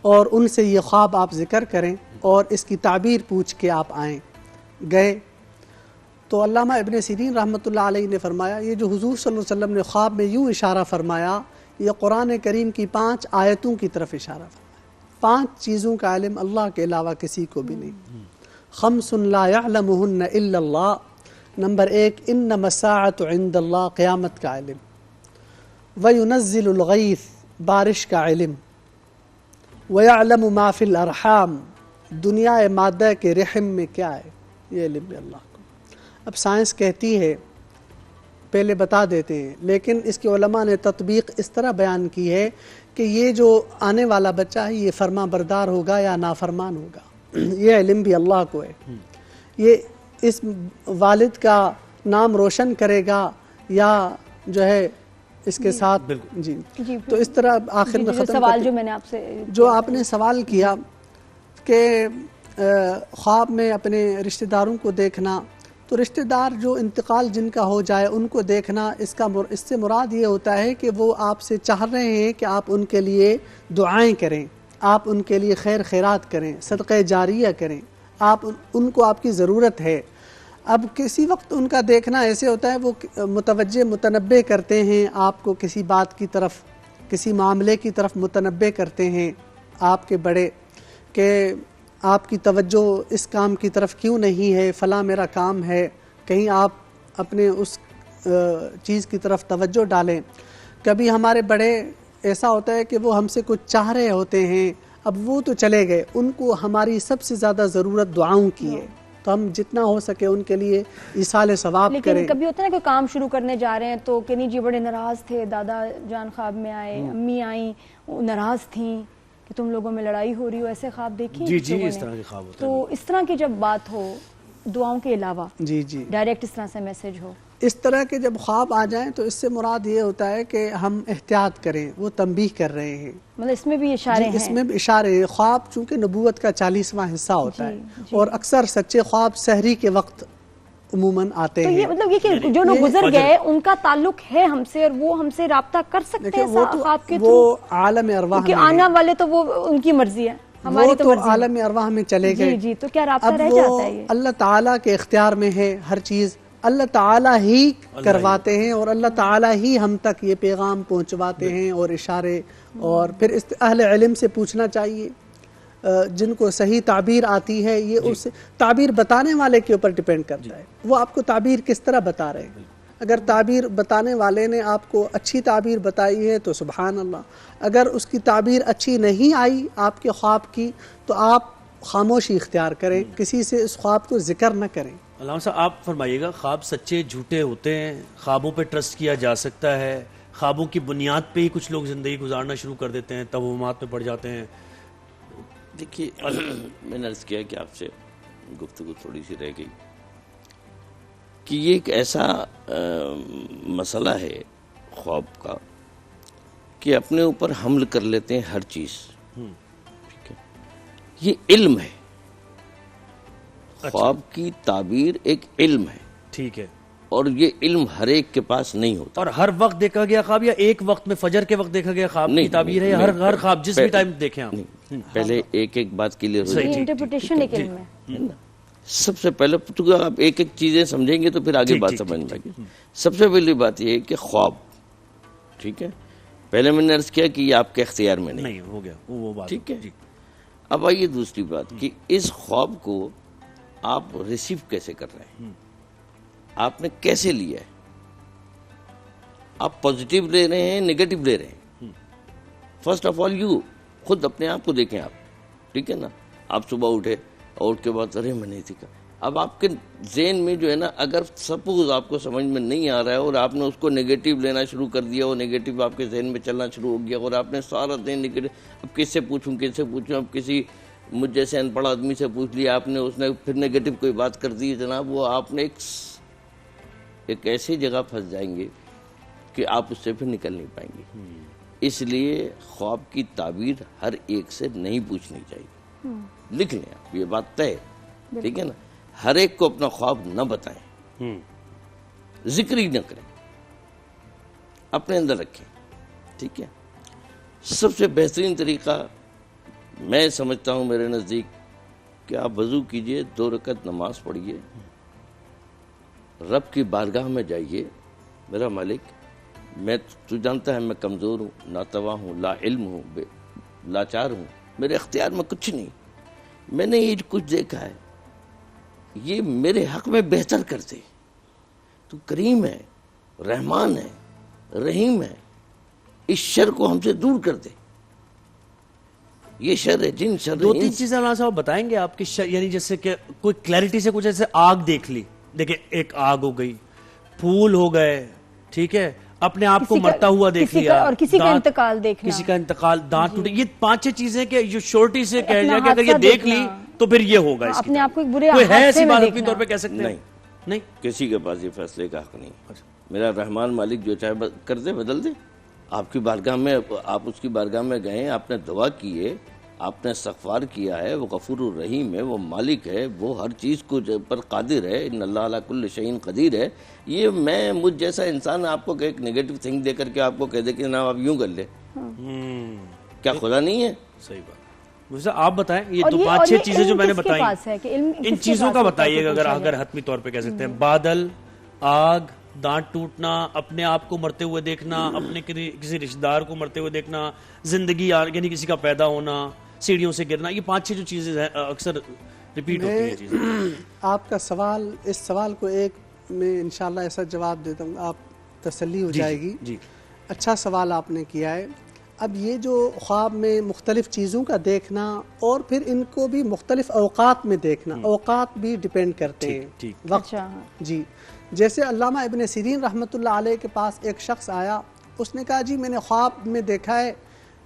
اور ان سے یہ خواب آپ ذکر کریں اور اس کی تعبیر پوچھ کے آپ آئیں. گئے تو علامہ ابن سیرین رحمۃ اللہ علیہ نے فرمایا یہ جو حضور صلی اللہ علیہ وسلم نے خواب میں یوں اشارہ فرمایا، یہ قرآن کریم کی 5 آیتوں کی طرف اشارہ فرمایا. 5 چیزوں کا علم اللہ کے علاوہ کسی کو بھی نہیں. 5 لا يعلمهن الا اللہ. نمبر 1 انما الساعة عند اللہ، قیامت کا علم. وينزل الغیث، بارش کا علم. ويعلم ما في الارحام، دنیا مادہ کے رحم میں کیا ہے، یہ علم ہے اللہ کو. اب سائنس کہتی ہے، پہلے بتا دیتے ہیں، لیکن اس کے علماء نے تطبیق اس طرح بیان کی ہے کہ یہ جو آنے والا بچہ ہے یہ فرما بردار ہوگا یا نافرمان ہوگا، یہ علم بھی اللہ کو ہے. یہ اس والد کا نام روشن کرے گا یا جو ہے اس کے ساتھ جی. تو اس طرح آخر میں ختم سوال جو میں نے آپ سے جو آپ نے سوال کیا کہ خواب میں اپنے رشتہ داروں کو دیکھنا، تو رشتہ دار جو انتقال جن کا ہو جائے ان کو دیکھنا، اس سے مراد یہ ہوتا ہے کہ وہ آپ سے چاہ رہے ہیں کہ آپ ان کے لیے دعائیں کریں، آپ ان کے لیے خیر خیرات کریں، صدقہ جاریہ کریں، آپ ان کو آپ کی ضرورت ہے. اب کسی وقت ان کا دیکھنا ایسے ہوتا ہے وہ متوجہ متنبہ کرتے ہیں آپ کو، کسی بات کی طرف، کسی معاملے کی طرف متنبہ کرتے ہیں آپ کے بڑے کہ آپ کی توجہ اس کام کی طرف کیوں نہیں ہے، فلاں میرا کام ہے، کہیں آپ اپنے اس چیز کی طرف توجہ ڈالیں. کبھی ہمارے بڑے ایسا ہوتا ہے کہ وہ ہم سے کچھ چاہ رہے ہوتے ہیں، اب وہ تو چلے گئے، ان کو ہماری سب سے زیادہ ضرورت دعاؤں کی ہے، تو ہم جتنا ہو سکے ان کے لیے ایصال ثواب کریں. لیکن کبھی ہوتا ہے نا کہ کام شروع کرنے جا رہے ہیں تو کہ نہیں جی بڑے ناراض تھے، دادا جان خواب میں آئے، امی آئیں ناراض تھیں کہ تم لوگوں میں لڑائی ہو رہی ہو، ایسے خواب دیکھیں جی اس طرح کے خواب ہوتے ہیں. تو اس طرح کی جب بات ہو دعاؤں کے علاوہ جی ڈائریکٹ اس طرح سے میسج ہو، اس طرح کے جب خواب آ جائیں تو اس سے مراد یہ ہوتا ہے کہ ہم احتیاط کریں، وہ تنبیہ کر رہے ہیں. مطلب اس میں بھی اشارے ہیں، اس میں بھی اشارے ہیں. خواب چونکہ نبوت کا 40واں حصہ ہوتا ہے اور اکثر سچے خواب سحری کے وقت عموماً آتے تو ہیں. یہ مطلب یہ کہ جو لوگ گزر گئے ان کا تعلق ہے ہم سے اور وہ ہم سے رابطہ کر سکتے ہیں خواب کے وہ عالم ارواح میں آنے والے، تو وہ ان کی مرضی ہے، ہماری تو مرضی. عالم ارواح میں چلے گئے. جی تو کیا رابطہ رہ جاتا ہے؟ یہ اللہ تعالیٰ کے اختیار میں ہے ہر چیز، اللہ تعالیٰ ہی کرواتے ہیں اور اللہ تعالیٰ ہی ہم تک یہ پیغام پہنچواتے ہیں اور اشارے. اور پھر اہل علم سے پوچھنا چاہیے جن کو صحیح تعبیر آتی ہے. یہ اس تعبیر بتانے والے کے اوپر ڈیپینڈ کرتا ہے، وہ آپ کو تعبیر کس طرح بتا رہے ہیں. اگر تعبیر بتانے والے نے آپ کو اچھی تعبیر بتائی ہے تو سبحان اللہ، اگر اس کی تعبیر اچھی نہیں آئی آپ کے خواب کی تو آپ خاموشی اختیار کریں، کسی سے اس خواب کو ذکر نہ کریں. علامہ صاحب آپ فرمائیے گا، خواب سچے جھوٹے ہوتے ہیں، خوابوں پہ ٹرسٹ کیا جا سکتا ہے، خوابوں کی بنیاد پہ ہی کچھ لوگ زندگی گزارنا شروع کر دیتے ہیں، توہمات میں پڑ جاتے ہیں؟ دیکھیے میں نے عرض کیا کہ آپ سے گفتگو تھوڑی سی رہ گئی کہ یہ ایک ایسا مسئلہ ہے خواب کا کہ اپنے اوپر حمل کر لیتے ہیں ہر چیز. ٹھیک ہے، یہ علم ہے. خواب کی تعبیر ایک علم ہے. ٹھیک ہے. اور یہ علم ہر ایک کے پاس نہیں ہوتا. اور ہر وقت دیکھا گیا خواب یا ایک وقت میں فجر کے وقت دیکھا گیا خواب کی تعبیر ہے, یا ہر خواب جس بھی ٹائم دیکھیں آپ؟ پہلے ایک ایک بات کلیئر ہو جائے. انٹرپریٹیشن ایک علم ہے. سب سے پہلے تو آپ ایک ایک چیزیں سمجھیں گے تو پھر آگے بات سمجھ میں آئے گی. سب سے پہلی بات یہ ہے کہ خواب, ٹھیک ہے, پہلے میں نے عرض کیا کہ یہ آپ کے اختیار میں نہیں ہو گیا وہ بات, ٹھیک ہے. اب آئیے دوسری بات کہ اس خواب کو آپ ریسیو کیسے کر رہے ہیں, آپ نے کیسے لیا ہے, آپ پازیٹیو لے رہے ہیں نگیٹو لے رہے ہیں. فرسٹ آف آل یو خود اپنے آپ کو دیکھیں آپ, ٹھیک ہے نا. آپ صبح اٹھے اور اس کے بعد ارے میں نہیں سیکھا, اب آپ کے ذہن میں جو ہے نا, اگر سپوز آپ کو سمجھ میں نہیں آ رہا ہے اور آپ نے اس کو نگیٹو لینا شروع کر دیا اور نگیٹو آپ کے ذہن میں چلنا شروع ہو گیا اور آپ نے سارا ذہن نگیٹو, اب کس سے پوچھوں, اب کسی مجھ جیسے ان پڑھ آدمی سے پوچھ لیا آپ نے, اس نے پھر نگیٹو کوئی بات کر دی جناب, وہ آپ نے ایک ایسی جگہ پھنس جائیں گے کہ آپ اس سے پھر نکل نہیں پائیں گے. اس لیے خواب کی تعبیر ہر ایک سے نہیں پوچھنی چاہیے. لکھ لیں آپ, یہ بات طے ہے, ٹھیک ہے نا. ہر ایک کو اپنا خواب نہ بتائیں, ذکر ہی نہ کریں, اپنے اندر رکھیں, ٹھیک ہے. سب سے بہترین طریقہ میں سمجھتا ہوں میرے نزدیک کہ آپ وضو کیجئے, 2 رکعت نماز پڑھیے, رب کی بارگاہ میں جائیے, میرا مالک میں تو جانتا ہے میں کمزور ہوں, ناتواں ہوں, لا علم ہوں, لاچار ہوں, میرے اختیار میں کچھ نہیں, میں نے یہ کچھ دیکھا ہے, یہ میرے حق میں بہتر کر دے, تو کریم ہے, رحمان ہے, رحیم ہے, اس شر کو ہم سے دور کر دے. یہ شر ہے جن شر 2-3 چیزیں اللہ صاحب بتائیں گے آپ کی, یعنی جیسے کہ کوئی کلیئرٹی سے کچھ ایسے آگ دیکھ لی, دیکھیں ایک آگ ہو گئی, پھول ہو گئے, ٹھیک ہے, اپنے آپ کو مرتا ہوا دیکھ لیا, اور کسی کا انتقال دیکھنا, کسی کا انتقال, دانت ٹوٹے, یہ 5-6 چیزیں کہ جو شورٹی سے کہہ جائے کہ اگر یہ دیکھ لی تو پھر یہ ہوگا. اپنے آپ کو ایک برے کوئی ہے حادثے ایسی میں بات دیکھنا اپنی طور پہ کہہ سکتے ہیں؟ نہیں, کسی کے پاس یہ فیصلے کا حق نہیں. میرا رحمان مالک جو چاہے کر دے, بدل دے. آپ کی بارگاہ میں, آپ اس کی بارگاہ میں گئے, آپ نے دعا کی ہے, آپ نے استغفار کیا ہے, وہ غفور الرحیم ہے, وہ مالک ہے, وہ ہر چیز کو پر قادر ہے, ان اللہ علی کل شیء قدیر ہے. یہ میں مجھ جیسا انسان آپ کو ایک نیگیٹو تھنک دے کر کے آپ کو کہہ دے کہ جناب آپ یوں کر لے, کیا خدا نہیں ہے؟ صحیح بات. آپ بتائیں یہ 5-6 چیزیں جو میں نے بتائیں, ان چیزوں کا بتائیے گا اگر حتمی طور پہ کہہ سکتے ہیں. بادل, آگ, دانت ٹوٹنا, اپنے آپ کو مرتے ہوئے دیکھنا, اپنے کسی رشتہ دار کو مرتے ہوئے دیکھنا, زندگی یعنی کسی کا پیدا ہونا, سیڑھیوں سے گرنا, یہ 5-6 جو چیزیں اکثر ریپیٹ ہوتی ہیں چیزیں. آپ کا سوال, اس سوال کو ایک میں انشاءاللہ ایسا جواب دیتا ہوں, آپ تسلی ہو جائے گی. اچھا سوال آپ نے کیا ہے. اب یہ جو خواب میں مختلف چیزوں کا دیکھنا اور پھر ان کو بھی مختلف اوقات میں دیکھنا, اوقات بھی ڈیپینڈ کرتے ہیں, وقت. جی, جیسے علامہ ابن سیرین رحمۃ اللہ علیہ کے پاس ایک شخص آیا, اس نے کہا جی میں نے خواب میں دیکھا ہے,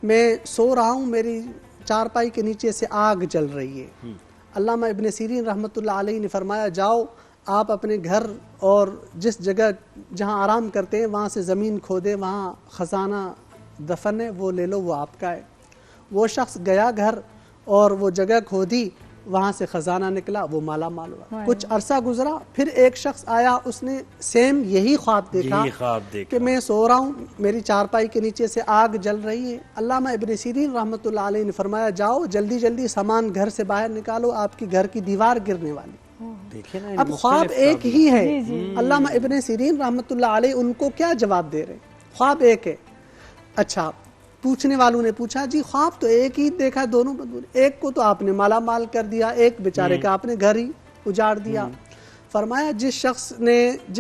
میں سو رہا ہوں, میری چارپائی کے نیچے سے آگ جل رہی ہے. علامہ ابن سیرین رحمۃ اللہ علیہ نے فرمایا جاؤ آپ اپنے گھر اور جس جگہ جہاں آرام کرتے ہیں وہاں سے زمین کھودے, وہاں خزانہ دفن ہے, وہ لے لو, وہ آپ کا ہے. وہ شخص گیا گھر اور وہ جگہ کھودی, وہاں سے خزانہ نکلا, وہ مالا مال ہوا. کچھ عرصہ گزرا, پھر ایک شخص آیا, اس نے سیم یہی خواب دیکھا کہ میں سو رہا ہوں, میری چارپائی کے نیچے سے آگ جل رہی ہے. علامہ ابن سیرین رحمۃ اللہ علیہ نے فرمایا جاؤ جلدی جلدی سامان گھر سے باہر نکالو, آپ کی گھر کی دیوار گرنے والی. اب خواب ایک ہی ہے. علامہ ابن سیرین رحمۃ اللہ علیہ ان کو کیا جواب دے رہے ہیں, خواب ایک ہے. اچھا, پوچھنے والوں نے پوچھا جی خواب تو ایک ہی دیکھا, دونوں بدور, ایک کو تو آپ نے مالا مال کر دیا, ایک بیچارے کا آپ نے گھر ہی اجاڑ دیا. فرمایا جس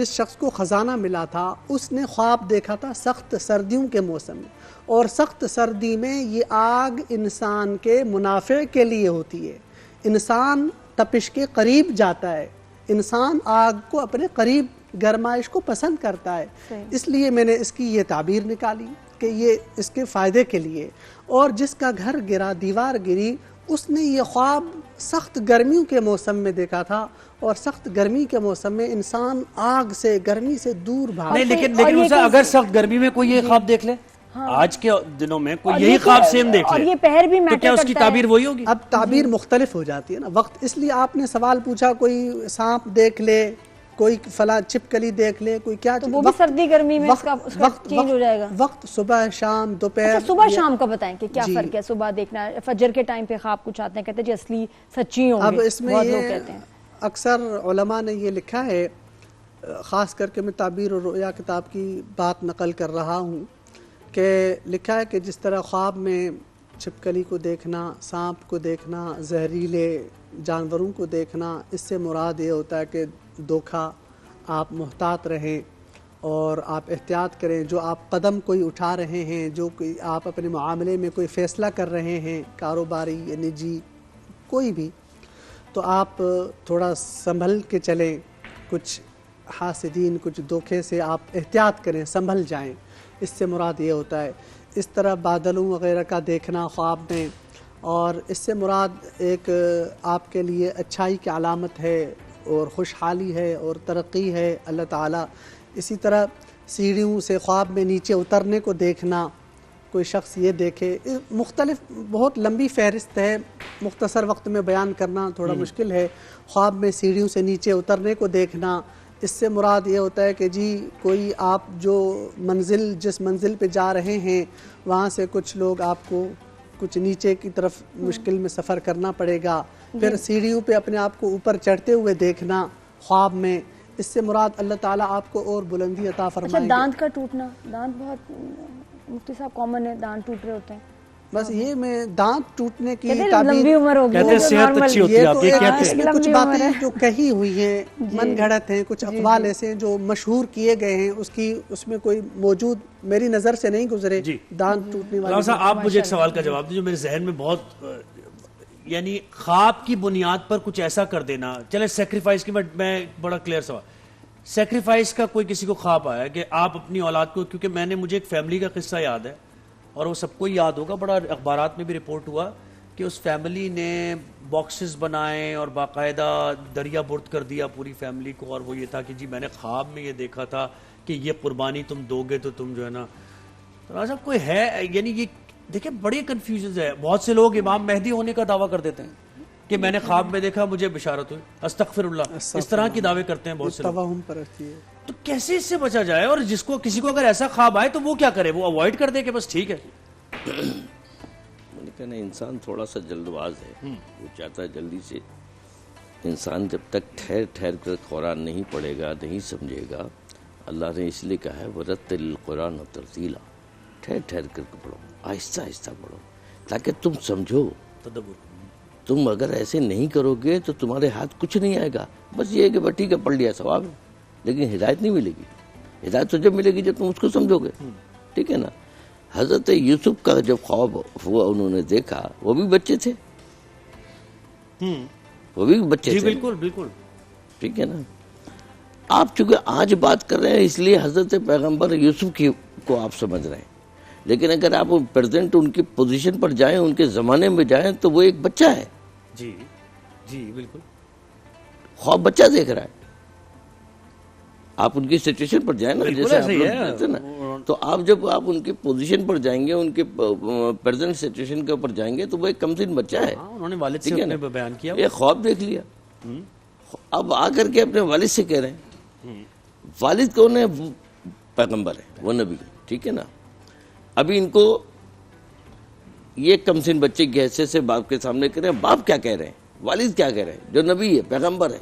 شخص کو خزانہ ملا تھا اس نے خواب دیکھا تھا سخت سردیوں کے موسم میں, اور سخت سردی میں یہ آگ انسان کے منافع کے لیے ہوتی ہے. انسان تپش کے قریب جاتا ہے, انسان آگ کو اپنے قریب گرمائش کو پسند کرتا ہے. اس لیے میں نے اس کی یہ تعبیر نکالی کہ یہ اس کے فائدے کے لیے. اور جس کا گھر گرا, دیوار گری, اس نے یہ خواب سخت گرمیوں کے موسم میں دیکھا تھا, اور سخت گرمی کے موسم میں انسان آگ سے, گرمی سے دور بھاگتا ہے. لیکن اگر سخت گرمی میں کوئی یہ خواب دیکھ لے, آج کے دنوں میں کوئی یہی خواب سیم دیکھ لے, اور یہ پہر بھی تو کیا اس کی تعبیر وہی ہوگی؟ اب تعبیر مختلف ہو جاتی ہے نا وقت. اس لیے آپ نے سوال پوچھا کوئی سانپ دیکھ لے, کوئی فلاں چھپکلی دیکھ لے، کوئی کیا، تو وہ بھی سردی گرمی میں اس کا چینج ہو جائے گا. وقت صبح شام دوپہر. صبح شام کا بتائیں کہ کیا فرق ہے؟ صبح دیکھنا، فجر کے ٹائم پہ خواب کچھ آتے ہیں، کہتے ہیں جی اصلی سچی ہوں گے. اب اس میں بہت لوگ یہ کہتے ہیں اکثر علماء نے یہ لکھا ہے، خاص کر کے میں تعبیر و رؤیا کتاب کی بات نقل کر رہا ہوں، کہ لکھا ہے کہ جس طرح خواب میں چھپکلی کو دیکھنا، سانپ کو دیکھنا، زہریلے جانوروں کو دیکھنا، اس سے مراد یہ ہوتا ہے کہ دھوکہ، آپ محتاط رہیں اور آپ احتیاط کریں. جو آپ قدم کوئی اٹھا رہے ہیں، جو کوئی آپ اپنے معاملے میں کوئی فیصلہ کر رہے ہیں، کاروباری یا نجی کوئی بھی، تو آپ تھوڑا سنبھل کے چلیں. کچھ حاسدین، کچھ دھوکے سے آپ احتیاط کریں، سنبھل جائیں. اس سے مراد یہ ہوتا ہے. اس طرح بادلوں وغیرہ کا دیکھنا خواب میں، اور اس سے مراد ایک آپ کے لیے اچھائی کی علامت ہے اور خوشحالی ہے اور ترقی ہے اللہ تعالیٰ. اسی طرح سیڑھیوں سے خواب میں نیچے اترنے کو دیکھنا، کوئی شخص یہ دیکھے. مختلف بہت لمبی فہرست ہے، مختصر وقت میں بیان کرنا تھوڑا مشکل ہے. خواب میں سیڑھیوں سے نیچے اترنے کو دیکھنا، اس سے مراد یہ ہوتا ہے کہ جی کوئی آپ جو جس منزل پہ جا رہے ہیں وہاں سے کچھ لوگ آپ کو کچھ نیچے کی طرف مشکل میں سفر کرنا پڑے گا. پھر سیڑھیوں پہ اپنے آپ کو اوپر چڑھتے ہوئے دیکھنا خواب میں، اس سے مراد اللہ تعالیٰ آپ کو اور بلندی عطا فرمائے گا. دانت کا ٹوٹنا، دانت بہت مفتی صاحب کامن ہے، دانت ٹوٹ رہے ہوتے ہیں. بس یہ میں دانت ٹوٹنے کی لمبی عمر ہوگی، کہتے ہیں صحت اچھی ہوتی ہے. آپ یہ کہتے ہیں کچھ باتیں جو کہی ہوئی ہیں من گھڑت ہیں، کچھ اقوال ایسے ہیں جو مشہور کیے گئے ہیں، اس میں کوئی موجود میری نظر سے نہیں گزرے. دانت ٹوٹنے مولانا صاحب آپ مجھے ایک سوال کا جواب دیجیے. میرے ذہن میں بہت یعنی خواب کی بنیاد پر کچھ ایسا کر دینا، چلے سیکریفائس کی، میں بڑا کلیئر سوال، سیکریفائس کا کوئی کسی کو خواب آیا کہ آپ اپنی اولاد کو، کیونکہ میں نے مجھے ایک فیملی کا قصہ یاد ہے اور وہ سب کو یاد ہوگا، بڑا اخبارات میں بھی رپورٹ ہوا کہ اس فیملی نے باکسز بنائے اور باقاعدہ دریا برد کر دیا پوری فیملی کو، اور وہ یہ تھا کہ جی میں نے خواب میں یہ دیکھا تھا کہ یہ قربانی تم دو گے تو تم جو ہے نا. راجہ صاحب کوئی ہے یعنی یہ دیکھیں بڑی کنفیوژن ہے. بہت سے لوگ امام مہدی ہونے کا دعویٰ کر دیتے ہیں کہ میں نے خواب میں دیکھا مجھے بشارت ہوئی، استغفر اللہ، اس طرح کی دعوے کرتے ہیں بہت سے لوگ. تو کیسے اس سے بچا جائے؟ اور کسی کو اگر ایسا خواب آئے تو وہ کیا کرے؟ وہ اوائڈ کر دے کہ بس ٹھیک ہے. میں نے کہنا انسان تھوڑا سا جلد باز ہے، وہ چاہتا ہے جلدی سے. انسان جب تک ٹھہر ٹھہر کر قرآن نہیں پڑھے گا، نہیں سمجھے گا، اللہ نے اس لیے کہا ہے وَرَتِّلِ الْقُرْآنَ تَرْتِیلًا، ٹھہر ٹھہر کر پڑھو، آہستہ آہستہ پڑھو تاکہ تم سمجھو. تم اگر ایسے نہیں کرو گے تو تمہارے ہاتھ کچھ نہیں آئے گا. بس یہ ہے کہ ٹھیک ہے پڑھ لیا ثواب ہے، لیکن ہدایت نہیں ملے گی. ہدایت تو جب ملے گی جب تم اس کو سمجھو گے. ٹھیک ہے نا. حضرت یوسف کا جب خواب ہوا انہوں نے دیکھا، وہ بھی بچے تھے، وہ بھی بچے تھے. بالکل بالکل ٹھیک ہے نا. آپ چونکہ آج بات کر رہے ہیں اس لیے حضرت پیغمبر یوسف کو آپ سمجھ رہے ہیں، لیکن اگر آپ پریزنٹ ان کی پوزیشن پر جائیں، ان کے زمانے میں جائیں تو وہ ایک بچہ ہے. جی جی بالکل. خواب بچہ دیکھ رہا ہے. آپ ان کی سچویشن پر جائیں نا، جیسے آپ لوگ کہتے ہیں نا، تو آپ جب آپ ان کی پوزیشن پر جائیں گے، ان کے پریزنٹ سچویشن کے اوپر جائیں گے تو وہ ایک کمسن بچہ ہے. انہوں نے والد سے اپنے بیان کیا، ایک خواب دیکھ لیا. اب آ کر کے اپنے والد سے کہہ رہے ہیں. والد کون ہے؟ پیغمبر ہے، وہ نبی ہے. ٹھیک ہے نا. ابھی ان کو یہ کمسن بچے کی حیثیت سے باپ کے سامنے کہہ رہے ہیں. باپ کیا کہہ رہے ہیں؟ والد کیا کہہ رہے ہیں؟ جو نبی ہے، پیغمبر ہے.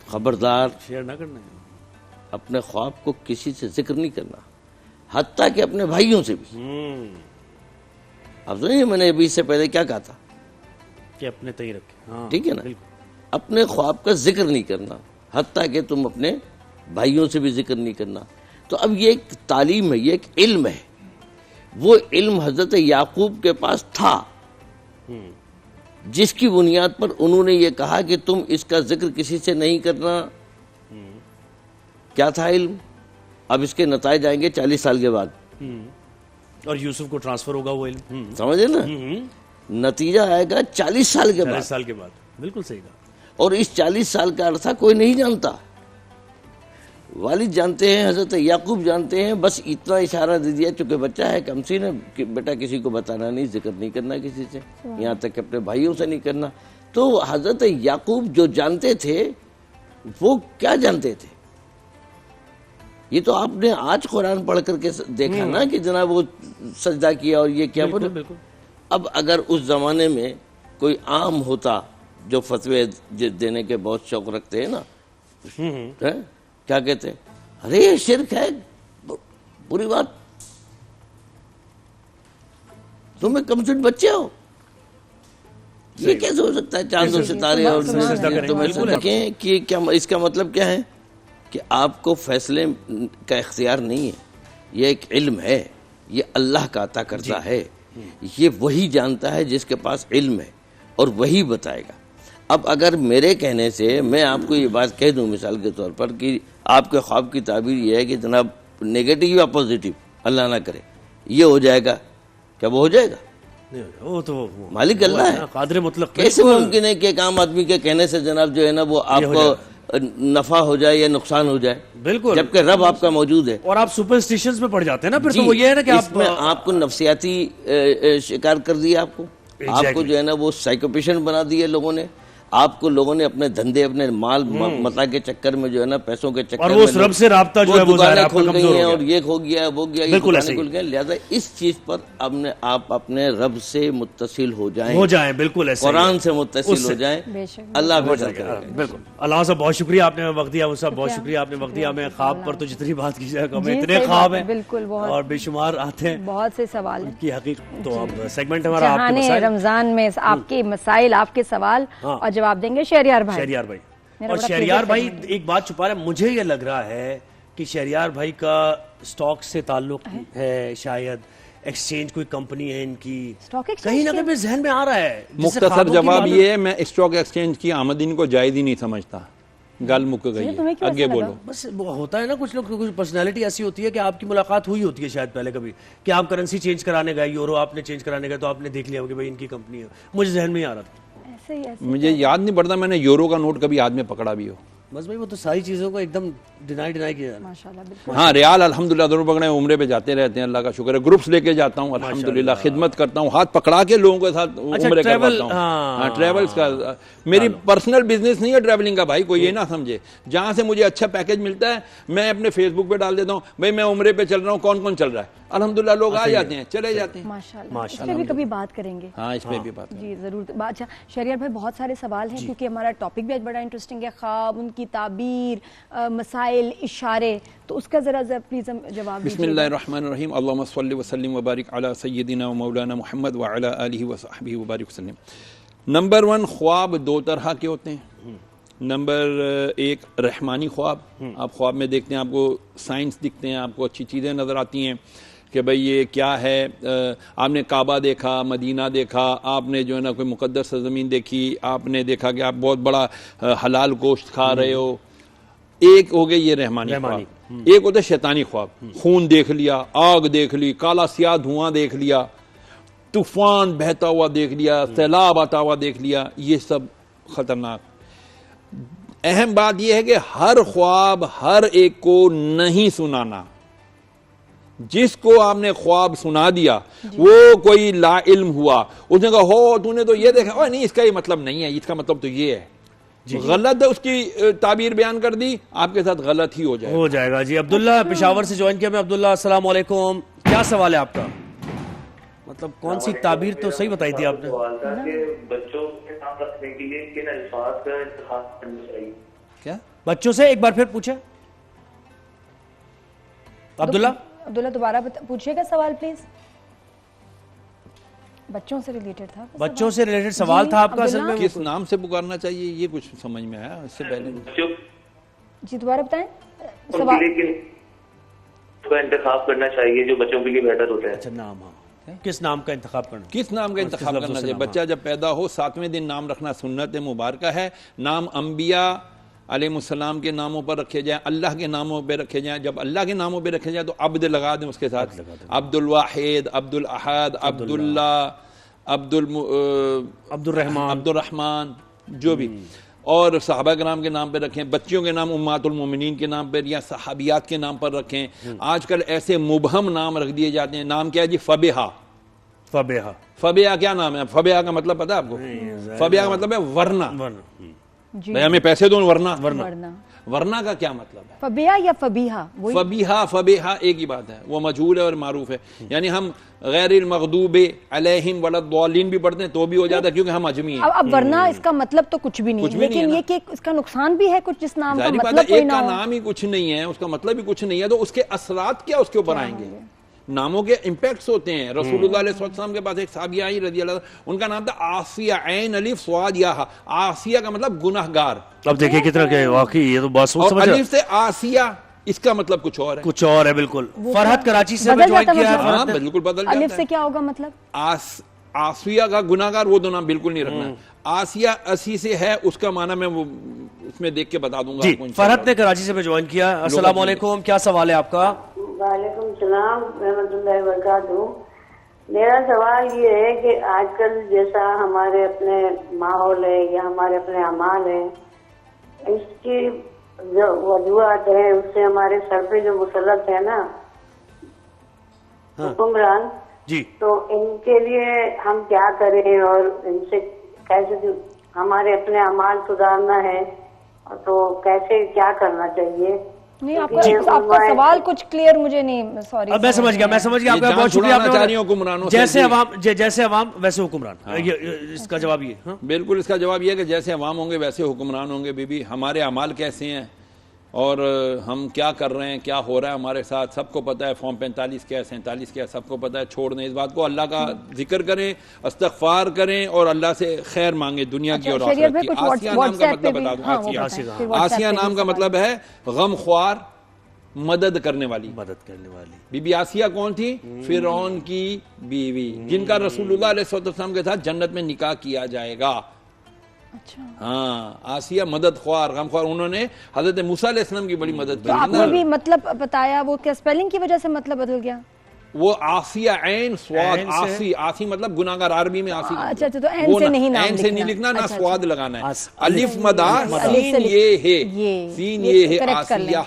خبردار شیئر نہ کرنا، اپنے خواب کو کسی سے ذکر نہیں کرنا، حتیٰ کہ اپنے بھائیوں سے بھی. آپ سنیے میں نے ابھی اس سے پہلے کیا کہا تھا کہ اپنے تئی رکھے. ٹھیک ہے نا. اپنے خواب کا ذکر نہیں کرنا، حتیٰ کہ تم اپنے بھائیوں سے بھی ذکر نہیں کرنا. تو اب یہ ایک تعلیم ہے، یہ ایک علم ہے. وہ علم حضرت یعقوب کے پاس تھا، جس کی بنیاد پر انہوں نے یہ کہا کہ تم اس کا ذکر کسی سے نہیں کرنا. کیا تھا علم؟ اب اس کے نتائج آئیں گے 40 سال کے بعد، اور یوسف کو ٹرانسفر ہوگا وہ علم. سمجھے نا. نتیجہ آئے گا 40 سال کے بعد. 40 سال کے بعد. بالکل صحیح کہا. اور اس 40 سال کا عرصہ کوئی نہیں جانتا. والد جانتے ہیں، حضرت یعقوب جانتے ہیں. بس اتنا اشارہ دے دیا، چونکہ بچہ ہے، کمسن ہے، کہ بیٹا کسی کو بتانا نہیں، ذکر نہیں کرنا کسی سے، یہاں تک کہ اپنے بھائیوں سے نہیں کرنا. تو حضرت یعقوب جو جانتے تھے وہ کیا جانتے تھے؟ یہ تو آپ نے آج قرآن پڑھ کر کے دیکھا نا کہ جناب وہ سجدہ کیا اور یہ کیا. بالکل. اب اگر اس زمانے میں کوئی عام ہوتا جو فتوے دینے کے بہت شوق رکھتے ہیں نا, کیا کہتے ہیں, ارے یہ شرک ہے, پوری بات, تمہیں کم سے بچے ہو, یہ کیسے ہو سکتا ہے چاند و ستارے اور تمہیں دیکھیں کہ کیا اس کا مطلب کیا ہے کہ آپ کو فیصلے کا اختیار نہیں ہے, یہ ایک علم ہے, یہ اللہ کا عطا کرتا ہے, یہ وہی جانتا ہے جس کے پاس علم ہے اور وہی بتائے گا. اب اگر میرے کہنے سے میں آپ کو یہ بات کہہ دوں مثال کے طور پر کہ آپ کے خواب کی تعبیر یہ ہے کہ جناب نیگیٹو یا پازیٹیو, اللہ نہ کرے, یہ ہو جائے گا, کیا وہ ہو جائے گا؟ وہ تو مالک اللہ ہے, قادر مطلق. کیسے ممکن ہے کہ ایک عام آدمی کے کہنے سے جناب جو ہے نا وہ آپ کو نفع ہو جائے یا نقصان ہو جائے؟ بالکل, جبکہ رب آپ کا موجود ہے. اور آپ سپرسٹیشنز میں پڑ جاتے ہیں نا پھر. تو وہ یہ ہے نا کہ اس میں آپ کو نفسیاتی شکار کر دیا, آپ کو جو ہے نا وہ سائیکوپیشن بنا دیے لوگوں نے, آپ کو لوگوں نے اپنے دھندے اپنے مال متا کے چکر میں جو ہے نا پیسوں کے چکر اور وہ رب سے رابطہ جو ہے وہ ظاہر آپ کا کمزور ہو گیا اور یہ ہو گیا وہ گیا, یہ دکانیں کھل گئے. لہذا اس چیز پر آپ اپنے رب سے متصل ہو جائیں, بالکل ایسے قرآن سے متصل ہو جائیں, اللہ بہتر کرے گا. بالکل. علامہ صاحب بہت شکریہ, آپ نے وقت دیا. وہ صاحب بہت شکریہ, آپ نے وقت دیا. ہمیں خواب پر تو جتنی بات کی جائے ہمیں اتنے خواب ہیں اور بے شمار آتے ہیں, بہت سے سوال ہیں کی حقیقت. تو اب سیگمنٹ ہمارا آپ کے جہان رمضان میں آپ کے مسائل, آپ کے سوال اور جواب دیں گے شہریار بھائی. اور شہریار بھائی ایک بات چھپا رہا ہے, مجھے یہ لگ رہا ہے کہ شہریار بھائی کا سٹاک سے تعلق ہے, شاید ایکسچینج کوئی کمپنی ہے ان کی, کہیں نہ کہیں ذہن میں آ رہا ہے. مختصر جواب یہ ہے, میں اسٹاک ایکسچینج کی آمدنی کو جائز ہی نہیں سمجھتا. گل مک گئی ہے, آگے بولو. بس ہوتا ہے نا کچھ لوگ, کچھ پرسنالٹی ایسی ہوتی ہے کہ آپ کی ملاقات ہوئی ہوتی ہے شاید پہلے کبھی, کہ آپ کرنسی چینج کرانے گئے, یورو آپ نے چینج کرانے گئے, تو آپ نے دیکھ لیا کہ بھائی ان کی کمپنی ہے. مجھے ذہن میں ہی آ رہا تھا. مجھے یاد نہیں پڑتا میں نے یورو کا نوٹ کبھی ہاتھ میں پکڑا بھی ہو. بس بھائی وہ تو ساری چیزوں کو ایک دم ڈینائی کیا. ہاں ریال الحمدللہ ضرور پکڑے, عمرے پہ جاتے رہتے ہیں, اللہ کا شکر ہے. گروپس لے کے جاتا ہوں الحمدللہ, خدمت کرتا ہوں, ہاتھ پکڑا کے لوگوں کے ساتھ عمرے کرواتا ہوں. ہاں ٹریولز کا میری پرسنل بزنس نہیں ہے ٹریولنگ کا بھائی, کوئی یہ نہ سمجھے. جہاں سے مجھے اچھا پیکج ملتا ہے میں اپنے فیس بک پہ ڈال دیتا ہوں, بھائی میں عمرے پہ چل رہا ہوں, کون کون چل رہا ہے. الحمدللہ لوگ آ جاتے ہیں, چلے جاتے ہیں. ماشاءاللہ. اس پہ بھی کبھی بات کریں گے. ہاں اس پہ بھی بات جی ضرور. اچھا شہریار بھائی, بہت سارے سوال ہیں کیونکہ ہمارا ٹاپک بھی آج بڑا انٹرسٹنگ ہے, خواب, ان کی تعبیر, مسائل, اشارے, تو اس کا ذرا پلیز جواب دیجیے. بسم اللہ الرحمن الرحیم. اللہم صلی وسلم وبارک علی سیدنا و مولانا محمد وعلی آلہ وصحبہ وبارک وسلم. نمبر 1, خواب دو طرح کے ہوتے ہیں. نمبر 1 رحمانی خواب. آپ خواب میں دیکھتے ہیں, آپ کو سائنس دکھتے ہیں, آپ کو اچھی چیزیں نظر آتی ہیں کہ بھئی یہ کیا ہے. آپ نے کعبہ دیکھا, مدینہ دیکھا, آپ نے جو ہے نا کوئی مقدس سرزمین دیکھی, آپ نے دیکھا کہ آپ بہت بڑا حلال گوشت کھا رہے ہو. ایک ہو گئی یہ رحمانی خواب. ایک ہوتا ہے شیطانی خواب. خون دیکھ لیا, آگ دیکھ لی, کالا سیاہ دھواں دیکھ لیا, طوفان بہتا ہوا دیکھ لیا, سیلاب آتا ہوا دیکھ لیا. یہ سب خطرناک. اہم بات یہ ہے کہ ہر خواب ہر ایک کو نہیں سنانا. جس کو آپ نے خواب سنا دیا وہ کوئی لا علم ہوا, اس نے کہا ہو تو نے تو یہ دیکھا, اوہ نہیں اس کا یہ مطلب نہیں ہے, اس کا مطلب تو یہ ہے. غلط اس کی تعبیر بیان کر دی, آپ کے ساتھ غلط ہی ہو جائے گا. جی عبداللہ پشاور سے جوائن کیا. میں عبداللہ, السلام علیکم, کیا سوال ہے آپ کا؟ مطلب کون سی تعبیر تو صحیح بتائی تھی آپ نے. بچوں کے نام رکھنے کے لیے کن الفاظ کا انتخاب کرنا چاہیے؟ کیا بچوں سے ایک بار پھر پوچھیں عبداللہ دوبارہ پوچھیے گا سوال پلیز. بچوں سے ریلیٹڈ تھا, بچوں سے ریلیٹڈ سوال تھا آپ کا. اصل میں کس نام سے پکارنا چاہیے یہ کچھ سمجھ میں آیا اس سے پہلے. جی دوبارہ بتائیں. کا انتخاب کرنا چاہیے جو بچوں کے لیے بہتر ہوتا ہے. اچھا نام, کس نام کا انتخاب کرنا, کس نام کا انتخاب کرنا چاہیے. بچہ جب پیدا ہو 7ویں دن نام رکھنا سنت مبارکہ ہے. نام انبیاء علیہ السلام کے ناموں پر رکھے جائیں, اللہ کے ناموں پہ رکھے جائیں. جب اللہ کے ناموں پہ رکھے جائیں تو عبد لگا دیں اس کے ساتھ. عبد الواحد, عبد الاحد, عبداللہ, عبد الرحمن, جو بھی. اور صحابہ کرام کے نام پہ رکھیں. بچیوں کے نام امہات المومنین کے نام پر یا صحابیات کے نام پر رکھیں. آج کل ایسے مبہم نام رکھ دیے جاتے ہیں. نام کیا ہے جی؟ فبیہا کیا نام ہے؟ فبیہا کا مطلب پتہ ہے آپ کو؟ فبیہا کا مطلب ہے ورنہ. بھائی ہمیں پیسے دو ورنہ ورنہ ورنہ کا کیا مطلب ہے؟ فبیہ یا فبیہا، فبیہا ایک ہی بات ہے، وہ مجہول ہے اور معروف ہے. یعنی ہم غیر المغضوب علیہم ولا الضالین بھی پڑھتے ہیں تو بھی ہو جاتا ہے کیونکہ ہم اجمی ہیں. اب ورنہ اس کا مطلب تو کچھ بھی نہیں، لیکن یہ کہ اس کا نقصان بھی ہے کچھ، جس نام کا مطلب کوئی نہ ہو. ایک کا نام ہی کچھ نہیں ہے، اس کا مطلب بھی کچھ نہیں ہے، تو اس کے اثرات کیا اس کے اوپر آئیں گے؟ ناموں کے امپیکٹس ہوتے ہیں. رسول اللہ علیہ وسلم کے پاس ایک صحابیہ آئی رضی اللہ عنہ، ان کا نام تھا آسیہ، عین الف صاد یا ہا. آسیہ کا مطلب گناہگار. اب دیکھیں کتنا کہ واقعی یہ تو بات سوچ سمجھ اور الف سے آسیہ اس کا مطلب کچھ اور ہے. کچھ اور ہے بالکل. فرحت کراچی سے بدل جوائن جاتا کیا مطلب؟ ہے. ہاں بالکل بدل الف جاتا سے ہے. کیا ہوگا مطلب؟ آسیہ کا گناہگار وہ دو نام بالکل نہیں رکھنا. آسیہ اسی سے ہے، اس کا معنی میں وہ اس میں دیکھ کے بتا دوں گا جی. آپ کو انشاءاللہ. فرحت نے کراچی سے جوائن کیا. السلام علیکم، کیا سوال ہے آپ کا؟ وعلیکم السلام رحمۃ اللہ وبرکاتہ. میرا سوال یہ ہے کہ آج کل جیسا ہمارے اپنے ماحول ہے یا ہمارے اپنے اعمال ہیں، اس کی جو وجوہات ہیں اس سے ہمارے سر پہ جو مسلط ہے نا حکمران، جی تو ان کے لیے ہم کیا کریں اور ان سے کیسے ہمارے اپنے اعمال سدھارنا ہے، تو کیسے کیا کرنا چاہیے؟ نہیں، آپ کا سوال کچھ کلیئر مجھے نہیں، سوری. اب میں سمجھ گیا آپ کا. بہت شکریہ. چھڑانا چاہ رہی ہوں حکمرانوں سے. جیسے عوام ویسے حکمران. اس کا جواب یہ. بالکل اس کا جواب یہ ہے کہ جیسے عوام ہوں گے ویسے حکمران ہوں گے. بی بی ہمارے اعمال کیسے ہیں اور ہم کیا کر رہے ہیں، کیا ہو رہا ہے ہمارے ساتھ، سب کو پتہ ہے. فارم 45 کیا ہے، 47 کیا ہے، سب کو پتہ ہے. چھوڑ دیں اس بات کو، اللہ کا ذکر کریں، استغفار کریں اور اللہ سے خیر مانگیں دنیا کی اور آخرت کی. آسیہ نام کا مطلب بتا دوں. آسیہ نام کا مطلب ہے غم خوار، مدد کرنے والی. بی بی آسیہ کون تھی؟ فرعون کی بیوی، جن کا رسول اللہ علیہ وسلم کے ساتھ جنت میں نکاح کیا جائے گا. ہاں آسیہ مدد خوار، غم خوار. انہوں نے حضرت موسیٰ علیہ السلام کی بڑی مدد کی. تو آپ نے بھی مطلب بتایا، وہ کیا اسپیلنگ کی وجہ سے مطلب بدل گیا؟ وہ آسیہ عین سواد آسی، آسی مطلب گناہگار. عربی میں آسی اچھا تو عین سے نہیں نام عین سے نہیں لکھنا، نہ سواد لگانا ہے. الف مدہ سین یہ ہے، سین یہ ہے آسیہ.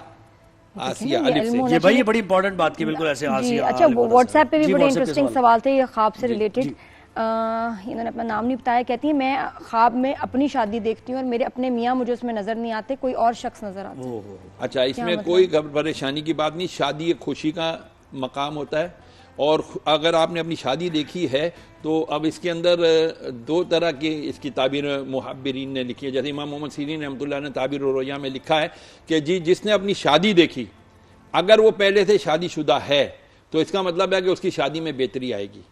آسیہ الف سے. یہ بھائی یہ بڑی امپورٹنٹ بات کی بالکل ایسے آسیہ. اچھا واٹس ایپ پہ بھی بڑے انٹرسٹنگ سوال تھے یہ خواب سے ریلیٹڈ. انہوں نے اپنا نام نہیں بتایا. کہتی ہیں میں خواب میں اپنی شادی دیکھتی ہوں اور میرے اپنے میاں مجھے اس میں نظر نہیں آتے، کوئی اور شخص نظر آتا ہے. اچھا اس میں کوئی پریشانی کی بات نہیں. شادی ایک خوشی کا مقام ہوتا ہے، اور اگر آپ نے اپنی شادی دیکھی ہے تو اب اس کے اندر دو طرح کی اس کی تعبیر محبرین نے لکھی ہے. جیسے امام محمد سیرین رحمۃ اللہ نے تعبیر الرؤیا میں لکھا ہے کہ جی جس نے اپنی شادی دیکھی، اگر وہ پہلے سے شادی شدہ ہے تو اس کا مطلب ہے کہ اس کی شادی میں بہتری آئے گی.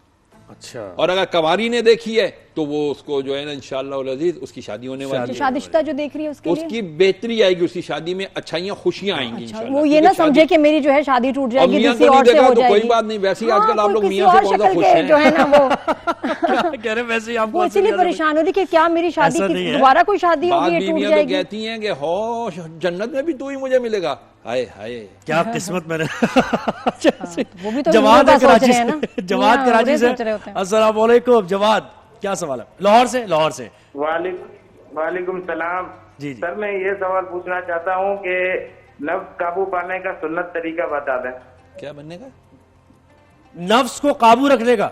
اچھا. اور اگر کنواری نے دیکھی ہے تو وہ اس کو جو ہے نا انشاءاللہ العزیز اس کی شادی ہونے والی ہے. شادی شدہ جو دیکھ رہی ہے اس کے اس کی بہتری آئے گی، اس کی شادی میں اچھائیاں خوشیاں آئیں گی انشاءاللہ. وہ یہ نہ سمجھے کہ میری جو ہے شادی ٹوٹ جائے گی، کسی اور سے ہو جائے گی. کوئی بات نہیں، ویسے ہی آج کل آپ لوگ میاں سے بہت خوش ہیں جو ہے نا وہ کہہ رہے ویسے آپ وہ اسی لیے پریشان ہو رہی کہ کیا میری شادی دوبارہ کوئی شادی ہوگی، یہ ٹوٹ جائے گی. کہتی ہیں کہ ہو جنت میں بھی تو ہی مجھے ملے گا. ہائے ہائے کیا قسمت میں نے. وہ بھی تو جواد کراچی سے. جواد ہاں، کراچی سے. سوچ رہے ہوتے ہیں. السلام علیکم جواد، کیا سوال ہے؟ لاہور سے. لاہور سے. وعلیکم السلام. جی سر میں یہ سوال پوچھنا چاہتا ہوں کہ نفس قابو پانے کا سنت طریقہ بتا دیں. کیا بننے کا؟ نفس کو قابو رکھنے کا.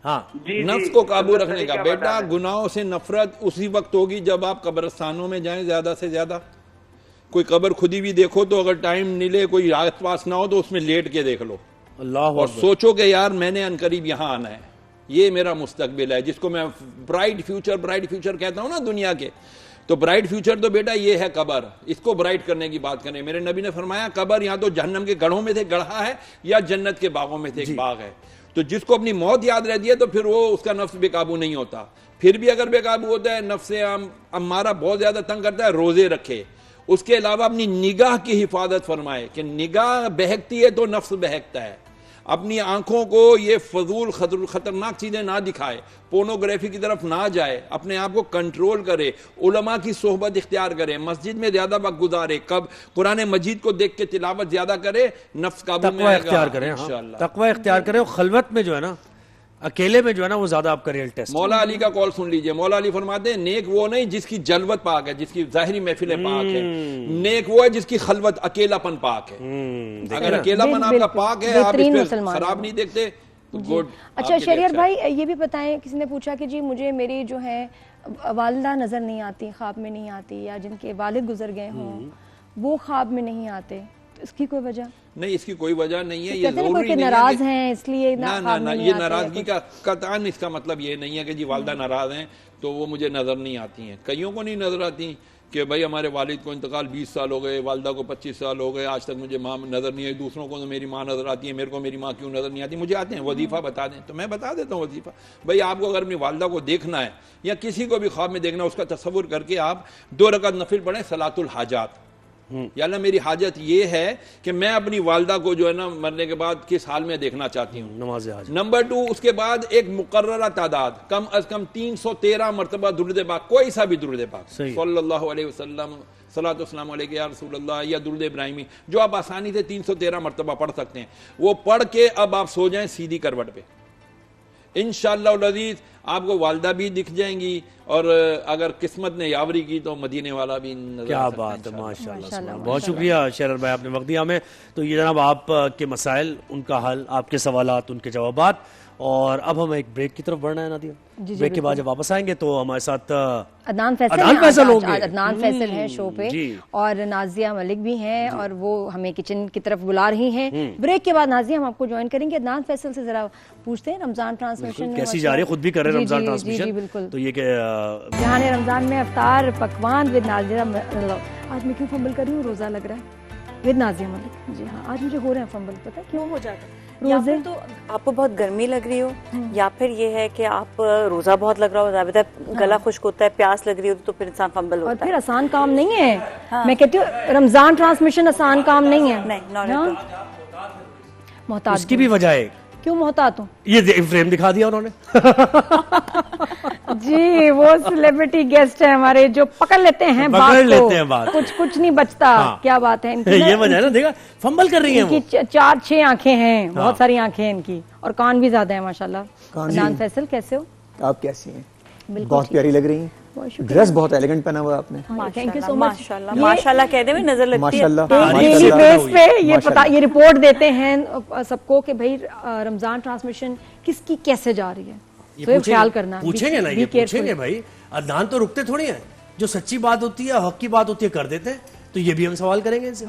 ہاں نفس کو قابو رکھنے کا. بیٹا گناہوں سے نفرت اسی وقت ہوگی جب آپ قبرستانوں میں جائیں زیادہ سے زیادہ. کوئی قبر خودی بھی دیکھو تو اگر ٹائم ملے کوئی آس پاس نہ ہو تو اس میں لیٹ کے دیکھ لو اللہ اور سوچو کہ یار میں نے عنقریب یہاں آنا ہے، یہ میرا مستقبل ہے، جس کو میں برائٹ فیوچر کہتا ہوں نا دنیا کے. تو برائٹ فیوچر تو بیٹا یہ ہے قبر، اس کو برائٹ کرنے کی بات کریں. میرے نبی نے فرمایا قبر یا تو جہنم کے گڑھوں میں سے گڑھا ہے یا جنت کے باغوں میں سے ایک باغ ہے. تو جس کو اپنی موت یاد رہتی ہے تو پھر وہ اس کا نفس بے قابو نہیں ہوتا. پھر بھی اگر بے قابو ہوتا ہے، نفس امارہ بہت زیادہ تنگ کرتا ہے، روزے رکھے. اس کے علاوہ اپنی نگاہ کی حفاظت فرمائے کہ نگاہ بہکتی ہے تو نفس بہکتا ہے. اپنی آنکھوں کو یہ فضول خطرناک چیزیں نہ دکھائے، پورنوگرافی کی طرف نہ جائے، اپنے آپ کو کنٹرول کرے، علماء کی صحبت اختیار کرے، مسجد میں زیادہ وقت گزارے، قرآن مجید کو دیکھ کے تلاوت زیادہ کرے، نفس قابو میں آئے گا اختیار کریں. تقوی اختیار کریں. خلوت میں جو ہے نا، اکیلے میں جو ہے نا، وہ زیادہ آپ کا ریئل ٹیسٹ. مولا علی کا قول سن لیجئے. مولا علی فرماتے ہیں نیک وہ نہیں جس کی جلوت پاک ہے، جس کی ظاہری محفلیں پاک ہے. نیک وہ ہے جس کی خلوت اکیلا پن پاک ہے. اگر اکیلا پن آپ کا پاک ہے، آپ اس پہ خراب نہیں دیکھتے، تو گڈ. اچھا شہریار بھائی یہ بھی بتائیں, کسی نے پوچھا کہ جی مجھے میری جو ہے والدہ نظر نہیں آتی, خواب میں نہیں آتی, یا جن کے والد گزر گئے ہوں وہ خواب میں نہیں آتے, تو اس کی کوئی وجہ نہیں؟ اس کی کوئی وجہ نہیں ہے. یہ ضروری نہیں ہے کہ ناراض ہیں اس لیے خواب میں نہیں یہ آتے. ناراضگی کا قطعاً اس کا مطلب یہ نہیں ہے کہ جی والدہ ناراض ہیں تو وہ مجھے نظر نہیں آتی ہیں. کئیوں کو نہیں نظر آتی کہ بھائی ہمارے والد کو انتقال 20 سال ہو گئے, والدہ کو 25 سال ہو گئے, آج تک مجھے ماں نظر نہیں آئی. دوسروں کو تو میری ماں نظر آتی ہے, میرے کو میری ماں کیوں نظر نہیں آتی؟ مجھے آتے ہیں. وظیفہ بتا دیں تو میں بتا دیتا ہوں وظیفہ. بھائی آپ کو اگر اپنی والدہ کو دیکھنا ہے یا کسی کو بھی خواب میں دیکھنا ہے, اس کا تصور کر کے آپ 2 رکعت نفل پڑھیں صلاۃ الحاجات. یا اللہ میری حاجت یہ ہے کہ میں اپنی والدہ کو جو ہے نا مرنے کے بعد کس حال میں دیکھنا چاہتی ہوں. نماز حاجت. نمبر 2, اس کے بعد ایک مقررہ تعداد کم از کم 313 مرتبہ درود پاک, کوئی سا بھی درود پاک صلی اللہ علیہ وسلم, صلاۃ والسلام علیک یا رسول اللہ, یا درود ابراہیمی, جو آپ آسانی سے 313 مرتبہ پڑھ سکتے ہیں, وہ پڑھ کے اب آپ سو جائیں سیدھی کروٹ پہ. انشاءاللہ العزیز آپ کو والدہ بھی دکھ جائیں گی, اور اگر قسمت نے یاوری کی تو مدینے والا بھی نظر. کیا بات ہے, ماشاءاللہ. بہت شکریہ شہریار بھائی, آپ نے وقت دیا ہمیں. تو یہ جناب آپ کے مسائل, ان کا حل, آپ کے سوالات, ان کے جوابات. اور اب ہم ایک بریک کی طرف بڑھنا ہے نادیہ. بریک کے بعد جب واپس آئیں گے تو ہمارے ساتھ عدنان فیصل ہوں گے. عدنان فیصل ہیں شو پہ, اور نازیہ ملک بھی ہیں, اور وہ ہمیں کچن کی طرف بلا رہی ہیں. بریک کے بعد نازیہ ہم آپ کو جوائن کریں گے. عدنان فیصل سے ذرا پوچھتے ہیں رمضان ٹرانسمیشن کیسی جا رہی ہے, خود بھی کر رہے ہیں رمضان ٹرانسمیشن. بالکل. تو یہ کہ جہان رمضان میں افطار پکوان ود نازیہ. آج میں کیوں فمبل کر رہی ہوں, روزہ لگ رہا ہے ود نازیہ ملک. جی ہاں, آج مجھے ہو رہے ہیں فمبل, پتہ کیوں ہو جاتا ہے؟ یا پھر تو آپ کو بہت گرمی لگ رہی ہو, یا پھر یہ ہے کہ آپ روزہ بہت لگ رہا ہو, ضابطہ گلا خشک ہوتا ہے, پیاس لگ رہی ہو, تو پھر انسان فمبل ہوتا ہے. اور پھر آسان کام نہیں ہے. میں کہتی ہوں رمضان ٹرانسمیشن آسان کام نہیں ہے. نہیں, محتاط. اس کی بھی وجہ ہے. کیوں محتاط ہوں؟ یہ فریم دکھا دیا انہوں نے. جی وہ سیلیبریٹی گیسٹ ہیں ہمارے جو پکڑ لیتے ہیں بات, کچھ نہیں بچتا. کیا بات ہے, یہ وجہ ہے نا, دیکھا فمبل کر رہی ہیں وہ. 4-6 آنکھیں ہیں, بہت ساری آنکھیں ہیں ان کی, اور کان بھی زیادہ ہیں ماشاءاللہ. عدنان فیصل کیسے ہو آپ؟ کیسی ہیں؟ بہت پیاری لگ رہی ہیں. ڈریس بہت ایلیگنٹ پہنا ہوا آپ نے. تھینک یو سو مچ. ماشاءاللہ کہتے ہوئے نظر لگتی ہے. ڈیلی بیس پہ یہ رپورٹ دیتے ہیں سب کو کہ بھائی رمضان ٹرانسمیشن کس کی کیسے جا رہی ہے, تو خیال کرنا. پوچھیں گے نا, یہ پوچھیں گے بھائی. عدنان تو رکتے تھوڑی ہیں, جو سچی بات ہوتی ہے, حق کی بات ہوتی ہے, کر دیتے ہیں. تو یہ بھی ہم سوال کریں گے ان سے,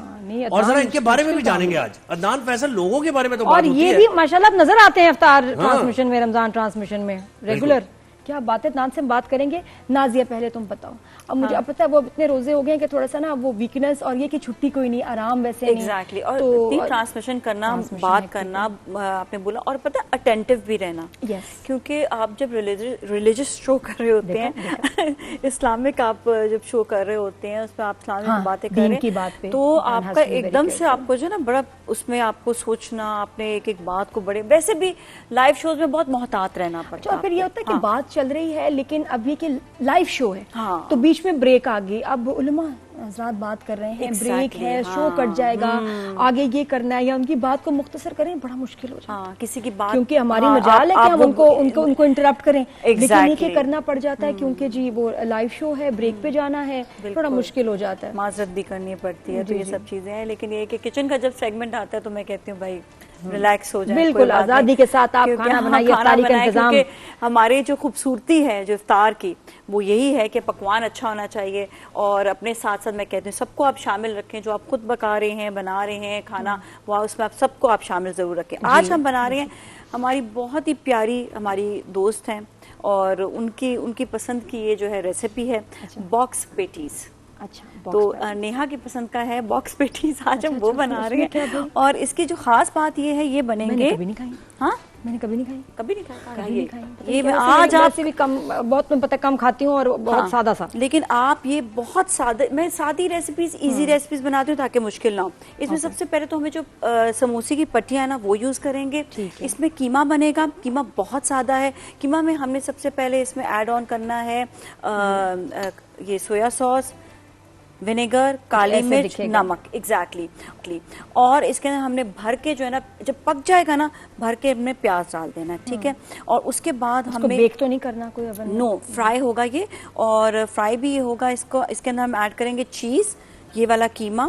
اور ذرا ان کے بارے میں بھی جانیں گے آج. عدنان فیصل لوگوں کے بارے میں تو بات ہوتی ہے, اور یہ بھی ماشاءاللہ اب نظر آتے ہیں افطار ٹرانسمیشن میں, رمضان ٹرانسمیشن میں ریگولر. کیا بات ہے, عدنان سے ہم بات کریں گے. نازیہ پہلے تم بتاؤ. اب مجھے اب پتہ ہے وہ اتنے روزے ہو گئے کہ تھوڑا سا نا وہ ویکنس, اور یہ کہ چھٹی کوئی نہیں, آرام ویسے نہیں. ایگزیکٹلی. اور ٹرانسمیشن کرنا, بات کرنا, آپ نے بولا, اور پتہ اٹینٹو بھی رہنا, کیونکہ آپ جب ریلیجس شو کر رہے ہوتے ہیں, اسلامک آپ جب شو کر رہے ہوتے ہیں, اس میں آپ اسلامک باتیں کر رہے ہیں, تو آپ کا ایک دم سے آپ کو جو ہے نا بڑا اس میں آپ کو سوچنا, آپ نے ایک بات کو بڑے, ویسے بھی لائیو شوز میں بہت محتاط رہنا پڑتا ہے. اور پھر یہ ہوتا ہے کہ بات چل رہی ہے, لیکن اب یہ کہ لائیو شو ہے تو بیچ میں بریک آ گئی. اب علماء حضرات بات کر رہے ہیں, بریک ہے, شو کٹ جائے گا, آگے یہ کرنا ہے, یا ان کی بات کو مختصر کریں, بڑا مشکل ہو جاتا ہے. کسی کی بات, کیونکہ ہماری مجال ہے کہ ہم ان کو انٹرپٹ کریں, لیکن یہ کرنا پڑ جاتا ہے کیونکہ جی وہ لائیو شو ہے, بریک پہ جانا ہے, تھوڑا مشکل ہو جاتا ہے, معذرت بھی کرنی پڑتی ہے. تو یہ سب چیزیں ہیں, لیکن یہ کہ کچن کا جب سیگمنٹ آتا ہے تو میں کہتی ہوں بھائی ریلیکس ہو جائیں, بالکل آزادی کے ساتھ آپ کھانا بنائیے, افطاری کا انتظام. ہماری جو خوبصورتی ہے جو افطار کی, وہ یہی ہے کہ پکوان اچھا ہونا چاہیے, اور اپنے ساتھ ساتھ میں کہتی ہوں سب کو آپ شامل رکھیں, جو آپ خود پکا رہے ہیں, بنا رہے ہیں کھانا, وہ اس میں آپ سب کو آپ شامل ضرور رکھیں. آج ہم بنا رہے ہیں, ہماری بہت ہی پیاری ہماری دوست ہیں, اور ان کی پسند کی یہ جو ہے ریسیپی ہے باکس پیٹیز. اچھا, تو نیہا کی پسند کا ہے باکس پیٹیز, آج ہم وہ بنا رہے ہیں. اور اس کی جو خاص بات یہ ہے, یہ بنیں گے, ہاں میں نے کبھی نہیں کھائی, کبھی نہیں کھائی. یہ آج آپ سے بھی کم, بہت میں پتہ کم کھاتی ہوں, اور بہت سادہ سا. لیکن آپ یہ بہت سادہ, میں سادی ریسیپیز, ایزی ریسیپیز بناتی ہوں تاکہ مشکل نہ ہو. اس میں سب سے پہلے تو ہمیں جو سموسے کی پٹیاں ہیں نا وہ یوز کریں گے. اس میں قیمہ بنے گا, قیمہ بہت سادہ ہے. قیمہ میں ہم نے سب سے پہلے اس میں ایڈ آن کرنا ہے یہ سویا سوس, ونیگر, کالی مرچ, نمک. ایگزیکٹلی. اور اس کے اندر ہم نے بھر کے جو ہے نا, جب پک جائے گا نا, بھر کے ہم نے پیاز ڈال دینا ہے, ٹھیک ہے. اور اس کے بعد ہمیں بیک تو نہیں کرنا کوئی اوون, نو, فرائی ہوگا یہ, اور فرائی بھی یہ ہوگا. اس کے اندر ہم ایڈ کریں گے چیز, یہ والا قیمہ,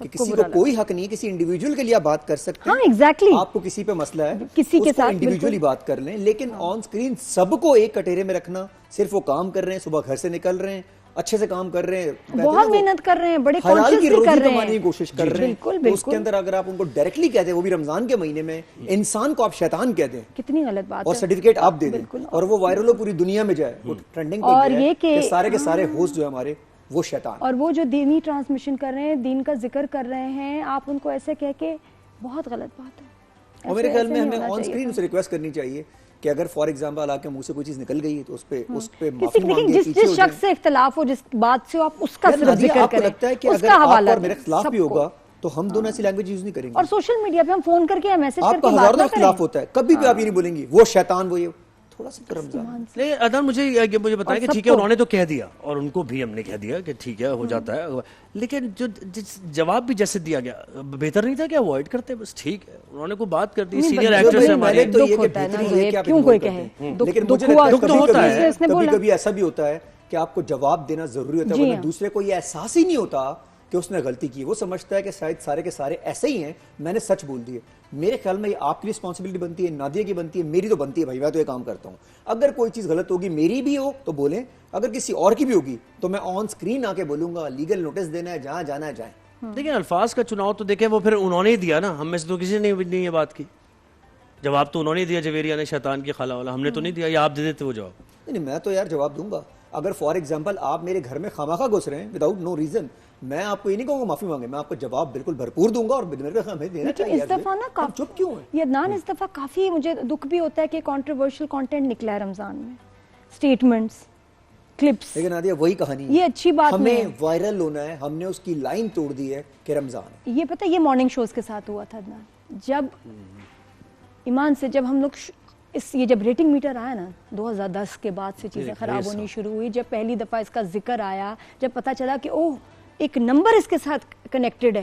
کہ کسی کو کوئی حق نہیں ہے, کسی انڈیویجول کے لیے آپ بات کر سکتے ہیں. ہاں ایگزیکٹلی, آپ کو کسی پہ مسئلہ ہے کسی کے ساتھ انڈیویجولی بات کر لیں, لیکن آن سکرین سب کو ایک کٹیرے میں رکھنا, صرف وہ کام کر رہے ہیں, صبح گھر سے نکل رہے ہیں, اچھے سے کام کر رہے ہیں, بہت محنت کر رہے ہیں, بڑے حلال کی روزی کر رہے کمانے کی ہیں, کوشش کر رہے ہیں, تو اس کے اندر اگر آپ ان کو ڈائریکٹلی کہتے ہیں, وہ بھی رمضان کے مہینے میں, انسان کو آپ شیطان کہتے ہیں, کتنی غلط بات ہے, اور سرٹیفکیٹ آپ دے دیں اور وہ وائرل ہو پوری دنیا میں جائے, وہ ٹرینڈنگ پہ جائے کہ سارے کے سارے ہوسٹ جو ہمارے وہ شیطان. اور وہ جو دینی ٹرانسمیشن کر رہے ہیں, دین کا ذکر کر رہے ہیں, آپ ان کو ایسے کہہ کے, بہت غلط بات ہے. اور میرے خیال میں ہمیں آن سکرین اسے ریکویسٹ کرنی چاہیے کہ اگر فار ایگزامپل آپ کے منہ سے کوئی چیز نکل گئی ہے تو اس پہ معافی مانگے, جس شخص سے اختلاف ہو, جس بات سے آپ اس کا صرف ذکر کریں. آپ کو لگتا ہے کہ اگر آپ اور میرے اختلاف بھی ہوگا تو ہم دونوں ایسی لینگویج یوز نہیں کریں گے, اور سوشل میڈیا پہ ہم فون کر کے میسج کر کے آپ کا ہزاروں اختلاف ہوتا ہے, کبھی بھی آپ یہ نہیں بولیں گی وہ شیطان وہ یہ, تھوڑا سا رمضان. نہیں عدنان, مجھے بتائیں کہ ٹھیک ہے انہوں نے تو کہہ دیا, اور ان کو بھی ہم نے کہہ دیا کہ ٹھیک ہے ہو جاتا ہے, لیکن جو جواب بھی جیسے دیا گیا, بہتر نہیں تھا کہ اوائڈ کرتے, بس ٹھیک ہے انہوں نے کوئی بات کر دی, سینئر ایکٹرز ہیں ہمارے, کیوں کوئی کہے, لیکن مجھے لگتا ہے کبھی کبھی ایسا بھی ہوتا ہے کہ آپ کو جواب دینا ضروری ہوتا ہے, ورنہ دوسرے کو یہ احساس ہی نہیں ہوتا کہ اس نے غلطی کی, وہ سمجھتا ہے کہ شاید سارے کے سارے ایسے ہی ہیں, میں نے سچ بول دیے. میرے خیال میں یہ آپ کی رسپانسبلٹی بنتی ہے, نادیہ کی بنتی ہے, میری تو بنتی ہے بھائی, میں تو یہ کام کرتا ہوں. اگر کوئی چیز غلط ہوگی, میری بھی ہو تو بولیں, اگر کسی اور کی بھی ہوگی تو میں آن سکرین آ کے بولوں گا, لیگل نوٹس دینا ہے, جہاں جانا ہے جائیں. لیکن الفاظ کا چناؤ تو دیکھیں وہ پھر انہوں نے ہی دیا نا, ہم میں سے تو کسی نے نہیں یہ بات کی, جواب تو انہوں نے دیا, جویریہ نے شیطان کی خالہ والا, ہم نے تو نہیں دیا, یا آپ دے دیتے وہ جواب. نہیں, میں تو یار جواب دوں گا. اگر فار ایگزامپل آپ میرے گھر میں خامخواہ گھس رہے ہیں وداؤٹ نو ریزن, میں آپ کو یہ نہیں کہوں گا معافی مانگے, میں آپ کو جواب بالکل بھرپور دوں گا, اور ہمیں دینا چاہیے. اس دفعہ نا چپ کیوں ہے یہ عدنان, اس دفعہ کافی مجھے دکھ بھی ہوتا ہے کہ کنٹروورشل کنٹینٹ نکلا ہے رمضان میں, سٹیٹمنٹس, کلپس. لیکن نادیہ وہی کہانی ہے, یہ اچھی بات نہیں ہے, ہمیں وائرل ہونا ہے, ہم نے اس کی لائن توڑ دی ہے کہ رمضان ہے. یہ پتہ, یہ مارننگ شوز کے ساتھ ہوا تھا عدنان, جب ایمان سے جب ہم لوگ یہ جب ریٹنگ میٹر آیا نا 2010 کے بعد سے چیزیں خراب ہونی شروع ہوئی, جب پہلی دفعہ اس کا ذکر آیا, جب پتہ چلا کہ اوہ ایک نمبر اس کے ساتھ کنیکٹڈ ہے,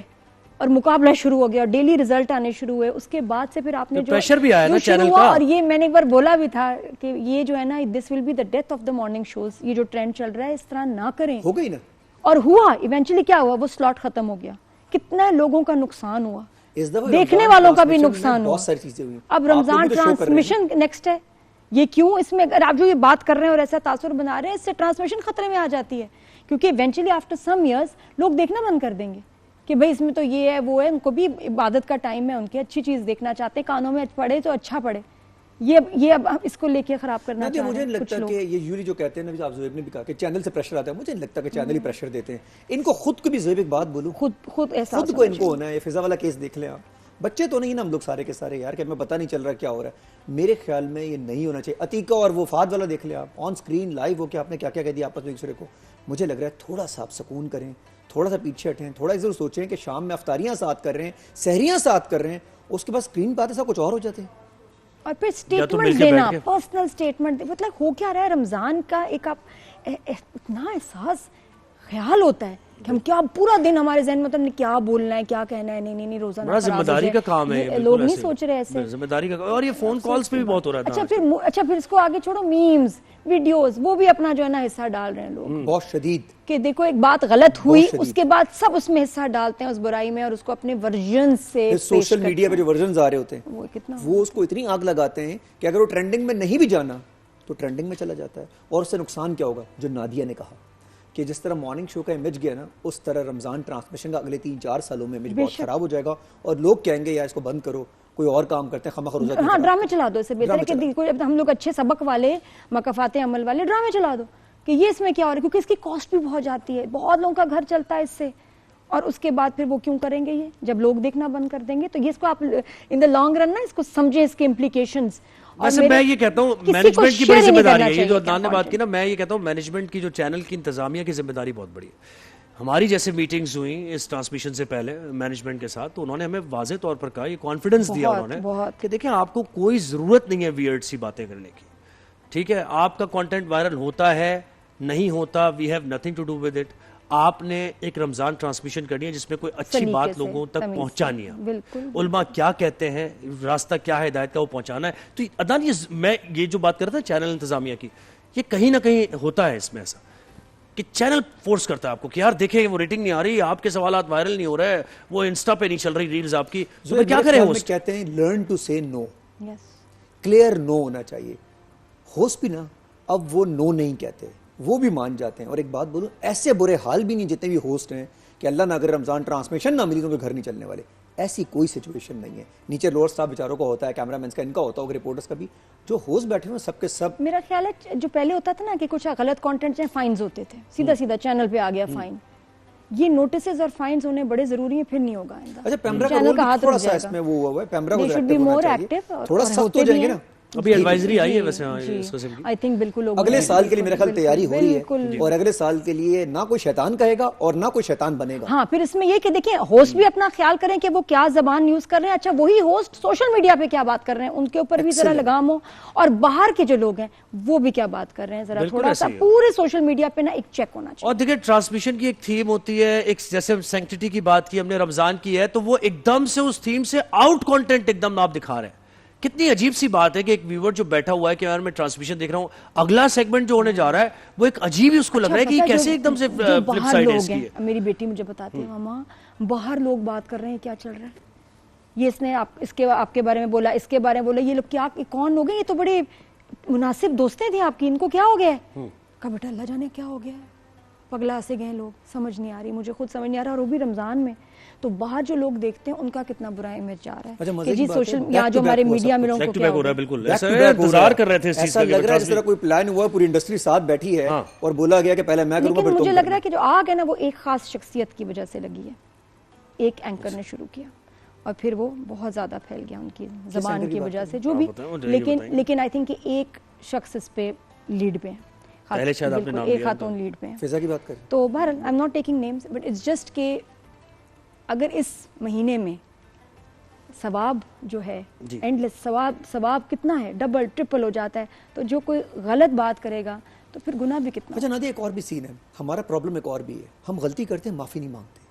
اور مقابلہ شروع ہو گیا, اور ڈیلی ریزلٹ آنے شروع ہوئے, اس کے بعد سے پھر آپ نے جو پریشر بھی آیا نا چینل کا, اور یہ میں نے ایک بار بولا بھی تھا کہ یہ جو ہے نا, this will be the death of the morning shows, یہ جو ٹرینڈ چل رہا ہے اس طرح نہ کریں. ہو گئی نا, اور ہوا ایونچولی کیا ہوا, وہ سلاٹ ختم ہو گیا, کتنے لوگوں کا نقصان ہوا, دیکھنے والوں کا بھی نقصان ہوا. بہت ساری چیزیں ہوئی. اب رمضان ٹرانسمیشن نیکسٹ ہے, یہ کیوں, اس میں اگر آپ جو یہ بات کر رہے ہیں اور ایسا تاثر بنا رہے ہیں, اس سے ٹرانسمیشن خطرے میں آ جاتی ہے, کیونکہ ایونچولی آفٹر سم ایئرس لوگ دیکھنا بند کر دیں گے کہ بھائی اس میں تو یہ ہے وہ ہے, ان کو بھی عبادت کا ٹائم ہے, ان کی اچھی چیز دیکھنا چاہتے ہیں, کانوں میں پڑے تو اچھا پڑے, یہ اب اس کو لے کے خراب کرنا چاہتے ہیں. مجھے نہیں لگتا کہ یہ یولی جو کہتے ہیں نا, آپ زہیب نے بھی کہا کہ چینل سے پریشر آتا ہے, مجھے نہیں لگتا کہ چینل ہی پریشر دیتے ہیں. ان کو خود کو بھی, زہیب ایک بات بولوں, خود خود کو ان کو ہونا ہے. یہ فضا والا کیس دیکھ لیں آپ, بچے تو نہیں نا ہم لوگ سارے کے سارے یار, کہ ہمیں پتہ نہیں چل رہا کیا ہو رہا ہے. میرے خیال میں یہ نہیں ہونا چاہیے. عتیقہ اور وہ فہد والا دیکھ لیں آپ, آن سکرین لائیو ہو کے آپ نے کیا کیا کہہ دیا آپس میں ایک دوسرے کو. مجھے لگ رہا ہے تھوڑا سا آپ سکون کریں, تھوڑا سا پیچھے ہٹیں, تھوڑا ضرور سوچیں کہ شام میں افطاریاں ساتھ کر رہے ہیں, سحریاں ساتھ کر رہے ہیں, اس کے بعد اسکرین پہ آتے سا کچھ اور ہو جاتے ہیں. اور پھر سٹیٹمنٹ دینا, پرسنل سٹیٹمنٹ, مطلب ہو کیا رہا ہے, رمضان کا ایک آپ اتنا احساس خیال ہوتا ہے کہ ہم کیا پورا دن ہمارے ذہن میں تو کیا بولنا ہے, کیا کہنا ہے, نہیں روزانہ ذمہ داری کا کام ہے, لوگ نہیں سوچ رہے ایسے, ذمہ داری کا, اور یہ فون کالز پہ بھی بہت ہو رہا تھا. اچھا پھر اس کو آگے چھوڑو, میمز, ویڈیوز, وہ بھی اپنا جو ہے نا حصہ ڈال رہے ہیں لوگ, بہت شدید, کہ دیکھو ایک بات غلط ہوئی, اس کے بعد سب اس میں حصہ ڈالتے ہیں اس برائی میں, اور اس کو اپنے ورژن سے سوشل میڈیا پہ جو ورژنز آ رہے ہوتے ہیں وہ اس کو اتنی آگ لگاتے ہیں کہ اگر وہ ٹرینڈنگ میں نہیں بھی جانا تو ٹرینڈنگ میں چلا جاتا ہے. اور اس سے نقصان کیا ہوگا, جو نادیہ نے کہا کہ جس طرح مارننگ شو کا امیج گیا نا, اس طرح رمضان ٹرانسمیشن کا اگلے 3-4 سالوں میں امیج بہت خراب ہو جائے گا, اور لوگ کہیں گے یار اس کو بند کرو, کوئی اور کام کرتے ہیں, خامخواہ روزہ. ہاں ڈرامے چلا دو, اس سے بہتر ہے کہ کوئی ہم لوگ اچھے سبق والے, مکافات عمل والے ڈرامے چلا دو کہ یہ اس میں کیا ہو رہا ہے, کیونکہ اس کی کاسٹ بھی بہت جاتی ہے, بہت لوگوں کا گھر چلتا ہے اس سے, اور اس کے بعد پھر وہ کیوں کریں گے, یہ جب لوگ دیکھنا بند کر دیں گے. تو یہ اس کو آپ ان دا لانگ رن نا اس کو سمجھیں, اس کے امپلیکیشنز. ویسے میں یہ کہتا ہوں مینجمنٹ کی بڑی ذمہ داری ہے, یہ جو عدنان نے بات کی نا, میں یہ کہتا ہوں مینجمنٹ کی, جو چینل کی انتظامیہ کی ذمہ داری بہت بڑی ہے. ہماری جیسے میٹنگز ہوئیں اس ٹرانسمیشن سے پہلے مینجمنٹ کے ساتھ, تو انہوں نے ہمیں واضح طور پر کہا, یہ کانفیڈنس دیا انہوں نے کہ دیکھیں آپ کو کوئی ضرورت نہیں ہے ویئرڈ سی باتیں کرنے کی, ٹھیک ہے, آپ کا کانٹینٹ وائرل ہوتا ہے نہیں ہوتا, we have nothing to do with it. آپ نے ایک رمضان ٹرانسمیشن کرنی ہے جس میں کوئی اچھی بات لوگوں تک پہنچانی ہے, علماء کیا کہتے ہیں, راستہ کیا ہے ہدایت کا, وہ پہنچانا ہے. تو عدنان میں یہ جو بات کر رہا تھا چینل انتظامیہ کی, یہ کہیں نہ کہیں ہوتا ہے اس میں ایسا کہ چینل فورس کرتا ہے آپ کو کہ یار دیکھیں وہ ریٹنگ نہیں آ رہی, آپ کے سوالات وائرل نہیں ہو رہے, وہ انسٹا پہ نہیں چل رہی ریلز آپ کی, تو پھر کیا کریں ہوسٹ؟ کہتے ہیں لرن ٹو سے نو, کلیئر نو ہونا چاہیے. ہوسٹ بھی نا اب وہ نو نہیں کہتے, وہ بھی مان جاتے ہیں. اور ایک بات بولوں, ایسے برے حال بھی نہیں جتنے بھی ہوسٹ ہیں کہ اللہ نہ اگر رمضان ٹرانسمیشن نہ ملی تو ان کے گھر نہیں چلنے والے, ایسی کوئی سچویشن نہیں ہے. نیچے لوور سٹاف بیچاروں کا ہوتا ہے, کیمرہ مینس کا ان کا ہوتا ہوگا, رپورٹرز کا بھی. جو ہوسٹ بیٹھے ہوئے سب کے سب, میرا خیال ہے جو پہلے ہوتا تھا نا کہ کچھ غلط کانٹینٹ سے فائنز ہوتے تھے, سیدھا سیدھا چینل پہ آ گیا فائن. یہ نوٹسز اور فائنز ہونے بڑے ضروری ہیں, پھر نہیں ہوگا. اچھا پیمرا کا رول تھوڑا سا اس میں وہ ہوا ہے, پیمرا کو تھوڑا سخت ہو جائیں گے نا. ابھی ایڈوائزری آئی ہے ویسے اس قسم کی, آئی تھنک بالکل اگلے سال کے لیے میرا خیال تیاری ہو رہی ہے, اور اگلے سال کے لیے نہ کوئی شیطان کہے گا اور نہ کوئی شیطان بنے گا. ہاں پھر اس میں یہ کہ دیکھیں ہوسٹ بھی اپنا خیال کریں کہ وہ کیا زبان یوز کر رہے ہیں. اچھا وہی ہوسٹ سوشل میڈیا پہ کیا بات کر رہے ہیں, ان کے اوپر بھی ذرا لگام ہو, اور باہر کے جو لوگ ہیں وہ بھی کیا بات کر رہے ہیں, ذرا تھوڑا سا پورے سوشل میڈیا پہ نا ایک چیک ہونا چاہیے. اور دیکھیں ٹرانسمیشن کی ایک تھیم ہوتی ہے, ایک جیسے سینکٹیٹی کی بات کی ہم نے رمضان کی ہے, تو وہ ایک دم سے اس تھیم سے آؤٹ کانٹینٹ ایک دم آپ دکھا رہے ہیں. کتنی عجیب سی بات ہے کہ ایک ویور جو بیٹھا ہوا ہے کہ یار میں ٹرانسمیشن دیکھ رہا ہوں, اگلا سیگمنٹ جو ہونے جا رہا ہے وہ ایک عجیب ہی اس کو لگ رہا ہے کہ یہ کیسے ایک دم سے فلپ سائڈ ہے اس کی. میری بیٹی مجھے بتاتی ہے ماما باہر لوگ بات کر رہے ہیں, کیا چل رہا ہے, یہ اس نے آپ کے بارے میں بولا, اس کے بارے میں بولا, یہ لوگ کیا کون لوگ ہیں, یہ تو بڑے مناسب دوستیں تھیں آپ کی, ان کو کیا ہو گیا ہے. کہا بیٹا اللہ جانے کیا ہو گیا ہے, پگلا سے گئے لوگ, سمجھ نہیں آ رہی, مجھے خود سمجھ نہیں آ رہا. اور وہ بھی رمضان میں, تو باہر جو لوگ دیکھتے ہیں ان کا کتنا برا امیج جا رہا ہے کہ جی سوشل یہاں جو ہمارے میڈیا میں لوگوں کو کیا ہو رہا ہے. بالکل انتظار کر رہے تھے اس چیز کا, ایسا لگ رہا ہے جس طرح کوئی پلان ہوا, پوری انڈسٹری ساتھ بیٹھی ہے اور بولا گیا کہ پہلے میں کروں گا پھر تم. مجھے لگ رہا ہے کہ جو آگ ہے نا وہ ایک خاص شخصیت کی وجہ سے لگی ہے, ایک اینکر نے شروع کیا اور پھر وہ بہت زیادہ پھیل گیا ان کی زبان کی وجہ سے جو بھی, لیکن آئی تھنک کہ ایک شخص اس پہ لیڈ پہ ہے, ایک خاتون لیڈ پہ ہیں. فضا کی بات کریں تو بہرحال I am not taking names, but it's just کہ اگر اس مہینے میں ثواب جو ہے اینڈ لیس ثواب کتنا ہے, ڈبل ٹرپل ہو جاتا ہے, تو جو کوئی غلط بات کرے گا تو پھر گناہ بھی کتنا. اچھا نادیہ ایک اور بھی سین ہے, ہمارا پرابلم ایک اور بھی ہے, ہم غلطی کرتے ہیں معافی نہیں مانگتے,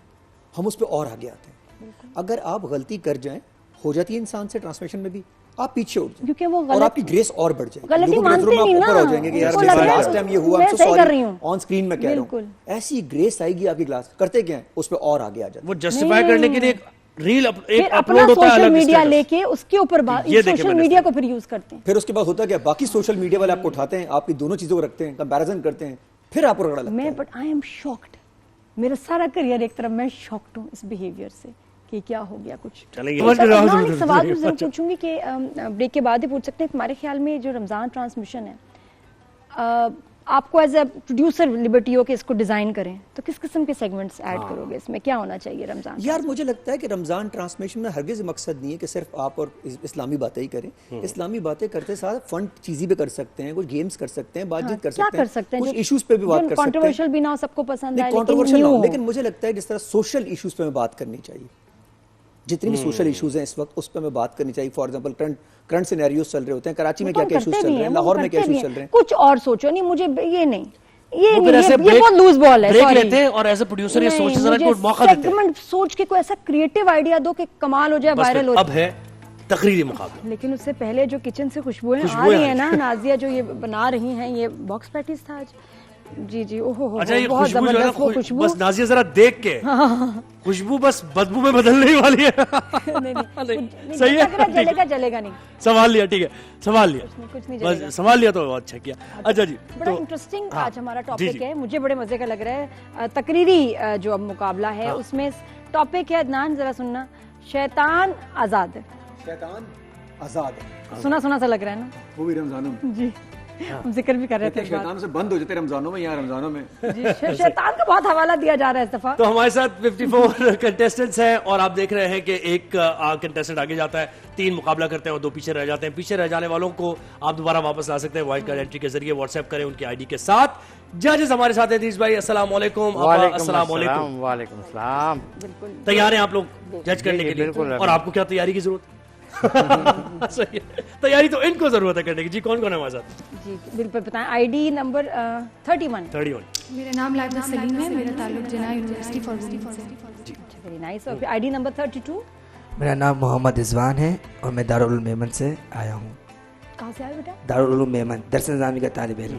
ہم اس پہ اور آگے آتے ہیں. اگر آپ غلطی کر جائیں, ہو جاتی ہے انسان سے ٹرانسمیشن میں بھی, آپ پیچھے اٹھ جائیں کیونکہ وہ اور آپ کی گریس اور بڑھ جائے گی, غلطی مانتے نہیں نا, ہو جائیں گے کہ یار لاسٹ ٹائم یہ ہوا, میں صحیح کر رہی ہوں, آن سکرین میں کہہ رہا ہوں, ایسی گریس آئے گی آپ کی کلاس, کرتے کیا ہیں اس پہ اور آگے آ جاتے ہیں. وہ جسٹیفائی کرنے کے لیے ایک ریل اپنا سوشل میڈیا لے کے اس کے اوپر سوشل میڈیا کو پھر یوز کرتے ہیں. پھر اس کے بعد ہوتا ہے کہ باقی سوشل میڈیا والے آپ کو اٹھاتے ہیں, آپ کی دونوں چیزوں کو رکھتے ہیں, کمپیریزن کرتے ہیں, پھر آپ کو رگڑا لگتا ہے. میں بٹ آئی ایم شاکڈ, میرا سارا کریئر ایک طرف میں شاکڈ ہوں اس بیہیویئر سے کہ کیا ہو گیا کچھ. سوال ضرور پوچھوں گی کہ بریک کے بعد ہی پوچھ سکتے ہیں. ہمارے خیال میں جو رمضان ٹرانسمیشن ہے, آپ کو ایز اے پروڈیوسر لبرٹی ہو کہ اس کو ڈیزائن کریں, تو کس قسم کے سیگمنٹس ایڈ کرو گے اس میں, کیا ہونا چاہیے رمضان؟ یار مجھے لگتا ہے کہ رمضان ٹرانسمیشن میں ہرگز مقصد نہیں ہے کہ صرف آپ اور اسلامی باتیں ہی کریں. اسلامی باتیں کرتے ساتھ فن چیزیں بھی کر سکتے ہیں, کچھ گیمز کر سکتے ہیں, بات چیت کر سکتے ہیں, کچھ ایشوز پہ بھی بات کر سکتے ہیں, کنٹروورشل بھی نہ ہو, سب کو پسند آئے, کنٹروورشل نہ ہو, لیکن مجھے لگتا ہے جس طرح سوشل ایشوز پہ بات کرنی چاہیے, جتنی بھی سوشل ایشوز ہیں اس وقت اس پہ میں بات کرنی چاہیے. فار ایگزامپل کرنٹ سینیریوز چل رہے ہوتے ہیں, کراچی میں کیا کیا ایشوز چل رہے ہیں, لاہور میں کیا ایشوز چل رہے ہیں, کچھ اور سوچو. نہیں مجھے یہ نہیں, یہ بہت لوز بال ہے, بریک لیتے ہیں اور ایز اے پروڈیوسر یہ سوچ ذرا کوئی موقع دیتے ہیں, سوچ کے کوئی ایسا کریٹو آئیڈیا دو کہ کمال ہو جائے, وائرل ہو جائے. اب ہے تقریری مقابلہ, لیکن اس سے پہلے جو کچن سے خوشبوئیں آ رہی ہیں نا, نازیہ جو یہ بنا رہی ہیں, یہ باکس پیٹیز تھا آج. جی جی, اچھا یہ خوشبو جو ہے نا, بس نازیہ ذرا دیکھ کے خوشبو بس بدبو میں بدلنے والی ہے. صحیح ہے, جلے گا نہیں, سوال لیا, ٹھیک ہے سوال لیا, بس سوال لیا تو اچھا کیا. اچھا جی, بڑا انٹرسٹنگ آج ہمارا ٹاپک ہے, مجھے بڑے مزے کا لگ رہا ہے. تقریری جو اب مقابلہ ہے اس میں ٹاپک ہے, عدنان ذرا سننا, شیطان آزاد ہے. شیطان آزاد ہے, سنا سنا سا لگ رہا ہے نا, وہ بھی رمضانوں میں. جی ہم ذکر بھی کر رہے تھے, شیطان سے بند ہو جاتے رمضانوں میں, یہاں رمضانوں میں جی شیطان کا بہت حوالہ دیا جا رہا ہے اس دفعہ. تو ہمارے ساتھ 54 کنٹیسٹنٹس ہیں اور آپ دیکھ رہے ہیں کہ ایک کنٹیسٹنٹ آگے جاتا ہے, 3 مقابلہ کرتے ہیں اور 2 پیچھے رہ جاتے ہیں. پیچھے رہ جانے والوں کو آپ دوبارہ واپس لا سکتے ہیں وائلڈ کارڈ انٹری کے ذریعے, واٹس ایپ کریں ان کی آئی ڈی کے ساتھ. ججز ہمارے ساتھ ہیں, ادریس بھائی السلام علیکم. السلام علیکم. وعلیکم السلام. بالکل تیار ہیں آپ لوگ جج کرنے کے لیے, اور آپ کو کیا تیاری کی ضرورت ہے؟ تیاری تو ان کو ضرورت ہے کرنے کی. جی کون کون ہے ہمارے ساتھ؟ جی بالکل بتائیں. I D number 31. میرا نام لائبہ سلیم ہے, میرا تعلق جناح یونیورسٹی فارزون سے. جی ویری نائس. اور آئی ڈی نمبر 32. میرا نام محمد رضوان ہے اور میں دارالعلوم میمن سے آیا ہوں. کہاں سے آئے بیٹا؟ دارالعلوم میمن, درس نظامی کا طالب علم.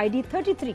ID 33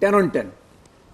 10 on 10।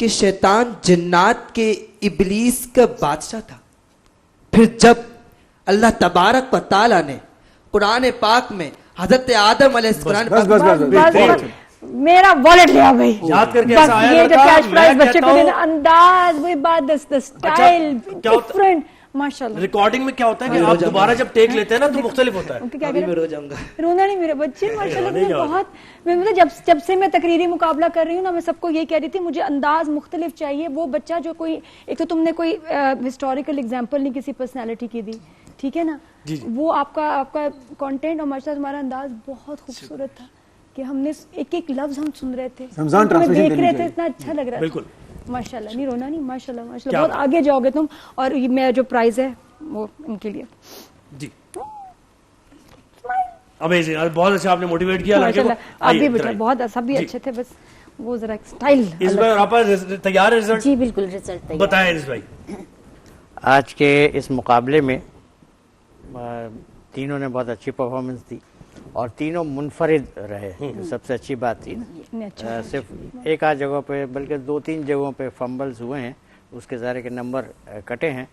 کہ شیطان جنات کے ابلیس کا بادشاہ تھا. پھر جب اللہ تبارک و تعالیٰ نے قرآن پاک میں حضرت آدم علیہ السلام میرا والٹ لیا بھائی یاد کر کے بس ایسا آیا یہ جو لڑکا، کیش میں پرائز بچے کہتا کو ہوں- دینا انداز وہی بات سٹائل کیا ہوتا- ڈفرنٹ ماشاءاللہ. ریکارڈنگ میں کیا ہوتا ہے کہ آپ دوبارہ جب ٹیک لیتے ہیں نا تو مختلف ہوتا ہے. کیا ابھی میں رو جاؤں گا. رونا نہیں میرے بچے ماشاءاللہ مجھے بہت میں مطلب جب سے میں تقریری مقابلہ کر رہی ہوں نا میں سب کو یہ کہہ رہی تھی مجھے انداز مختلف چاہیے. وہ بچہ جو کوئی ایک تو تم نے کوئی ہسٹوریکل ایگزامپل نہیں کسی پرسنالٹی کی دی ٹھیک ہے نا وہ آپ کا کانٹینٹ اور ماشاءاللہ تمہارا انداز بہت خوبصورت تھا کہ ہم نے ایک ایک لفظ ہم سن رہے تھے دیکھ رہے تھے اتنا اچھا لگ رہا تھا. بالکل ماشاءاللہ نہیں رونا نہیں ماشاءاللہ ماشاءاللہ بہت آگے جاؤ گے تم. اور یہ میرا جو پرائز ہے وہ ان کے لیے جی امیزنگ بہت اچھا آپ نے موٹیویٹ کیا لڑکے کو. آپ بھی بیٹا بہت سب بھی اچھے تھے بس وہ ذرا سٹائل. اس بار آپ تیار ہے رزلٹ؟ جی بالکل رزلٹ تیار. بتائیں اس بھائی. آج کے اس مقابلے میں تینوں نے بہت اچھی پرفارمنس دی اور تینوں منفرد رہے جو سب سے اچھی بات تھی نا. صرف ایک آدھ جگہ پہ بلکہ 2-3 جگہوں پہ فمبلز ہوئے ہیں اس کے ظاہر کے نمبر کٹے ہیں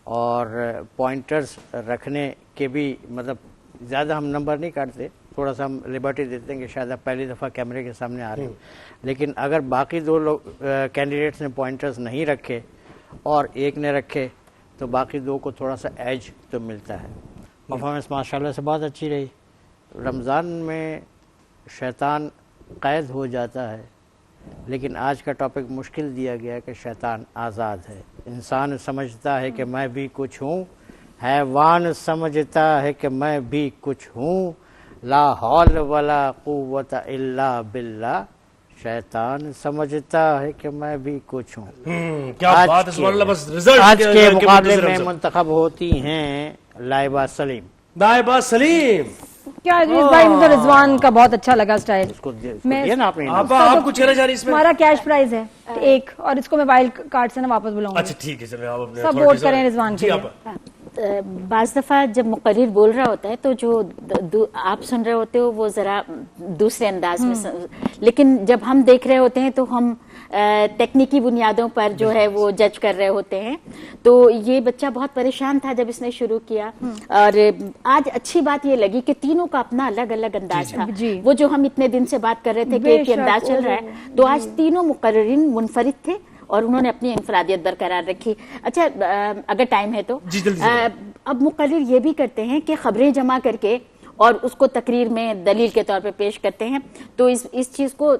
اور پوائنٹرز رکھنے کے بھی مطلب زیادہ ہم نمبر نہیں کاٹتے تھوڑا سا ہم لبرٹی دیتے ہیں کہ شاید آپ پہلی دفعہ کیمرے کے سامنے آ رہے ہیں لیکن اگر باقی 2 لوگ کینڈیڈیٹس نے پوائنٹرز نہیں رکھے اور ایک نے رکھے تو باقی 2 کو تھوڑا سا ایج تو ملتا ہے. پرفارمنس ماشاءاللہ سے بہت اچھی رہی. رمضان میں شیطان قید ہو جاتا ہے لیکن آج کا ٹاپک مشکل دیا گیا ہے کہ شیطان آزاد ہے. انسان سمجھتا ہے کہ میں بھی کچھ ہوں حیوان سمجھتا ہے کہ میں بھی کچھ ہوں لا حول ولا قوت الا باللہ شیطان سمجھتا ہے کہ میں بھی کچھ ہوں. کیا بات ہے سبحان اللہ. بس رزلٹ آج کے مقابلے میں منتخب ہوتی ہیں لائبہ سلیم. لائبہ سلیم کیا عزیز بھائی مجھے رضوان کا بہت اچھا لگا سٹائل. آپ کچھ کہنا چاہ رہی اس میں؟ ہمارا کیش پرائز ہے ایک اور اس کو میں وائلڈ کارڈ سے نا واپس بلاؤں گا. اچھا ٹھیک ہے سب ووٹ کریں رضوان کے لیے. بعض دفعہ جب مقرر بول رہا ہوتا ہے تو جو آپ سن رہے ہوتے ہو وہ ذرا دوسرے انداز میں لیکن جب ہم دیکھ رہے ہوتے ہیں تو ہم ٹیکنیکی بنیادوں پر جو ہے وہ جج کر رہے ہوتے ہیں. تو یہ بچہ بہت پریشان تھا جب اس نے شروع کیا اور آج اچھی بات یہ لگی کہ تینوں کا اپنا الگ الگ انداز تھا. وہ جو ہم اتنے دن سے بات کر رہے تھے کہ ایک انداز چل رہا ہے تو آج تینوں مقررین منفرد تھے اور انہوں نے اپنی انفرادیت برقرار رکھی. اچھا اگر ٹائم ہے تو اب مقرر یہ بھی کرتے ہیں کہ خبریں جمع کر کے اور اس کو تقریر میں دلیل کے طور پہ پیش کرتے ہیں تو اس چیز کو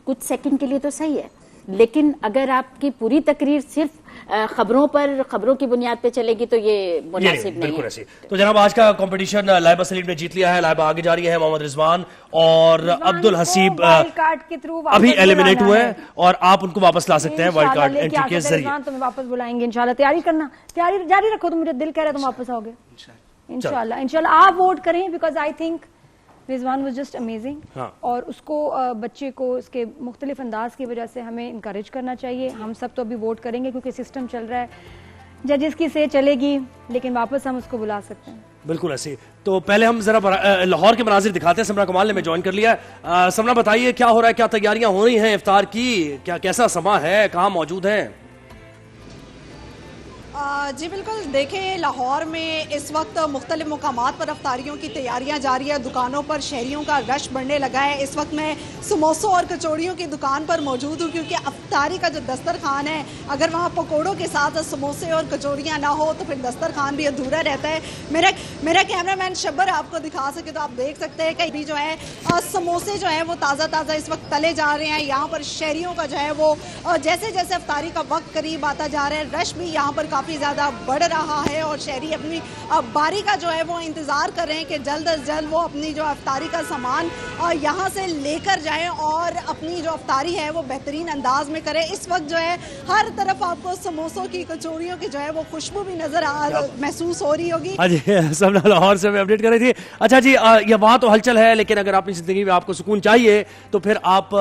کچھ سیکنڈ کے لیے تو صحیح ہے لیکن اگر آپ کی پوری تقریر صرف خبروں کی بنیاد پہ چلے گی تو یہ مناسب نہیں ہے. تو جناب آج کا کمپٹیشن لائبہ سلیم نے جیت لیا ہے. لائبہ آگے جا رہی ہے. محمد رضوان اور عبد الحسیب ابھی ایلیمنیٹ ہوئے ہیں اور آپ ان کو واپس لا سکتے ہیں وائلڈ کارڈ انٹری کے ذریعے. تمہیں واپس بلائیں گے انشاءاللہ. تیاری کرنا تیاری جاری رکھو. تو مجھے دل کہہ رہا ہے تم واپس آؤ گے انشاءاللہ. آپ ووٹ کریں because I think Rizwan was just amazing اور اس کو بچے کو اس کے مختلف انداز کی وجہ سے ہمیں انکریج کرنا چاہیے. ہم سب تو ابھی ووٹ کریں گے کیونکہ سسٹم چل رہا ہے. ججز کی سے چلے گی لیکن واپس ہم اس کو بلا سکتے ہیں. بالکل ایسے. تو پہلے ہم ذرا لاہور کے مناظر دکھاتے ہیں. سمرا کمال نے میں جوائن کر لیا ہے. سمرا بتائیے کیا ہو رہا ہے, کیا تیاریاں ہو رہی ہیں افطار کی, کیسا سما ہے, کہاں موجود ہیں؟ جی بالکل دیکھیں لاہور میں اس وقت مختلف مقامات پر افطاریوں کی تیاریاں جاری ہیں. دکانوں پر شہریوں کا رش بڑھنے لگا ہے. اس وقت میں سموسوں اور کچوڑیوں کی دکان پر موجود ہوں کیونکہ افطاری کا جو دسترخوان ہے اگر وہاں پکوڑوں کے ساتھ سموسے اور کچوڑیاں نہ ہو تو پھر دسترخوان بھی ادھورا رہتا ہے. میرا کیمرہ مین شبر آپ کو دکھا سکے تو آپ دیکھ سکتے ہیں کہ ابھی جو ہے سموسے جو ہیں وہ تازہ اس وقت تلے جا رہے ہیں. یہاں پر شہریوں کا جو ہے وہ جیسے جیسے افطاری کا وقت قریب آتا جا رہا ہے رش بھی یہاں پر کافی زیادہ بڑھ رہا ہے اور شہری اپنی باری کا جو ہے وہ انتظار کر رہے ہیں کہ جلد از جلد وہ اپنی جو افطاری کا سامان یہاں سے لے کر جائیں اور اپنی جو افطاری ہے وہ بہترین انداز میں کریں. اس وقت جو ہے ہر طرف آپ کو سموسوں کی کچوڑیوں کی جو ہے وہ خوشبو بھی محسوس ہو رہی ہوگی. سب لاہور سے اپڈیٹ کر رہی تھی. اچھا جی یہ وہاں تو ہلچل ہے لیکن اگر اپنی زندگی میں آپ کو سکون چاہیے تو پھر آپ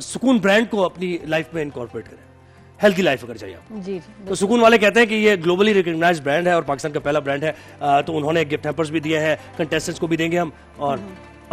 سکون برانڈ کو اپنی لائف میں انکارپوریٹ کریں. ہیلتھی لائف اگر چاہیے آپ تو سکون والے کہتے ہیں کہ یہ گلوبلی ریکگنائزڈ برانڈ ہے اور پاکستان کا پہلا برانڈ ہے. تو انہوں نے گفٹ ہیمپرز بھی دیے ہیں, کنٹیسٹنٹس کو بھی دیں گے ہم, اور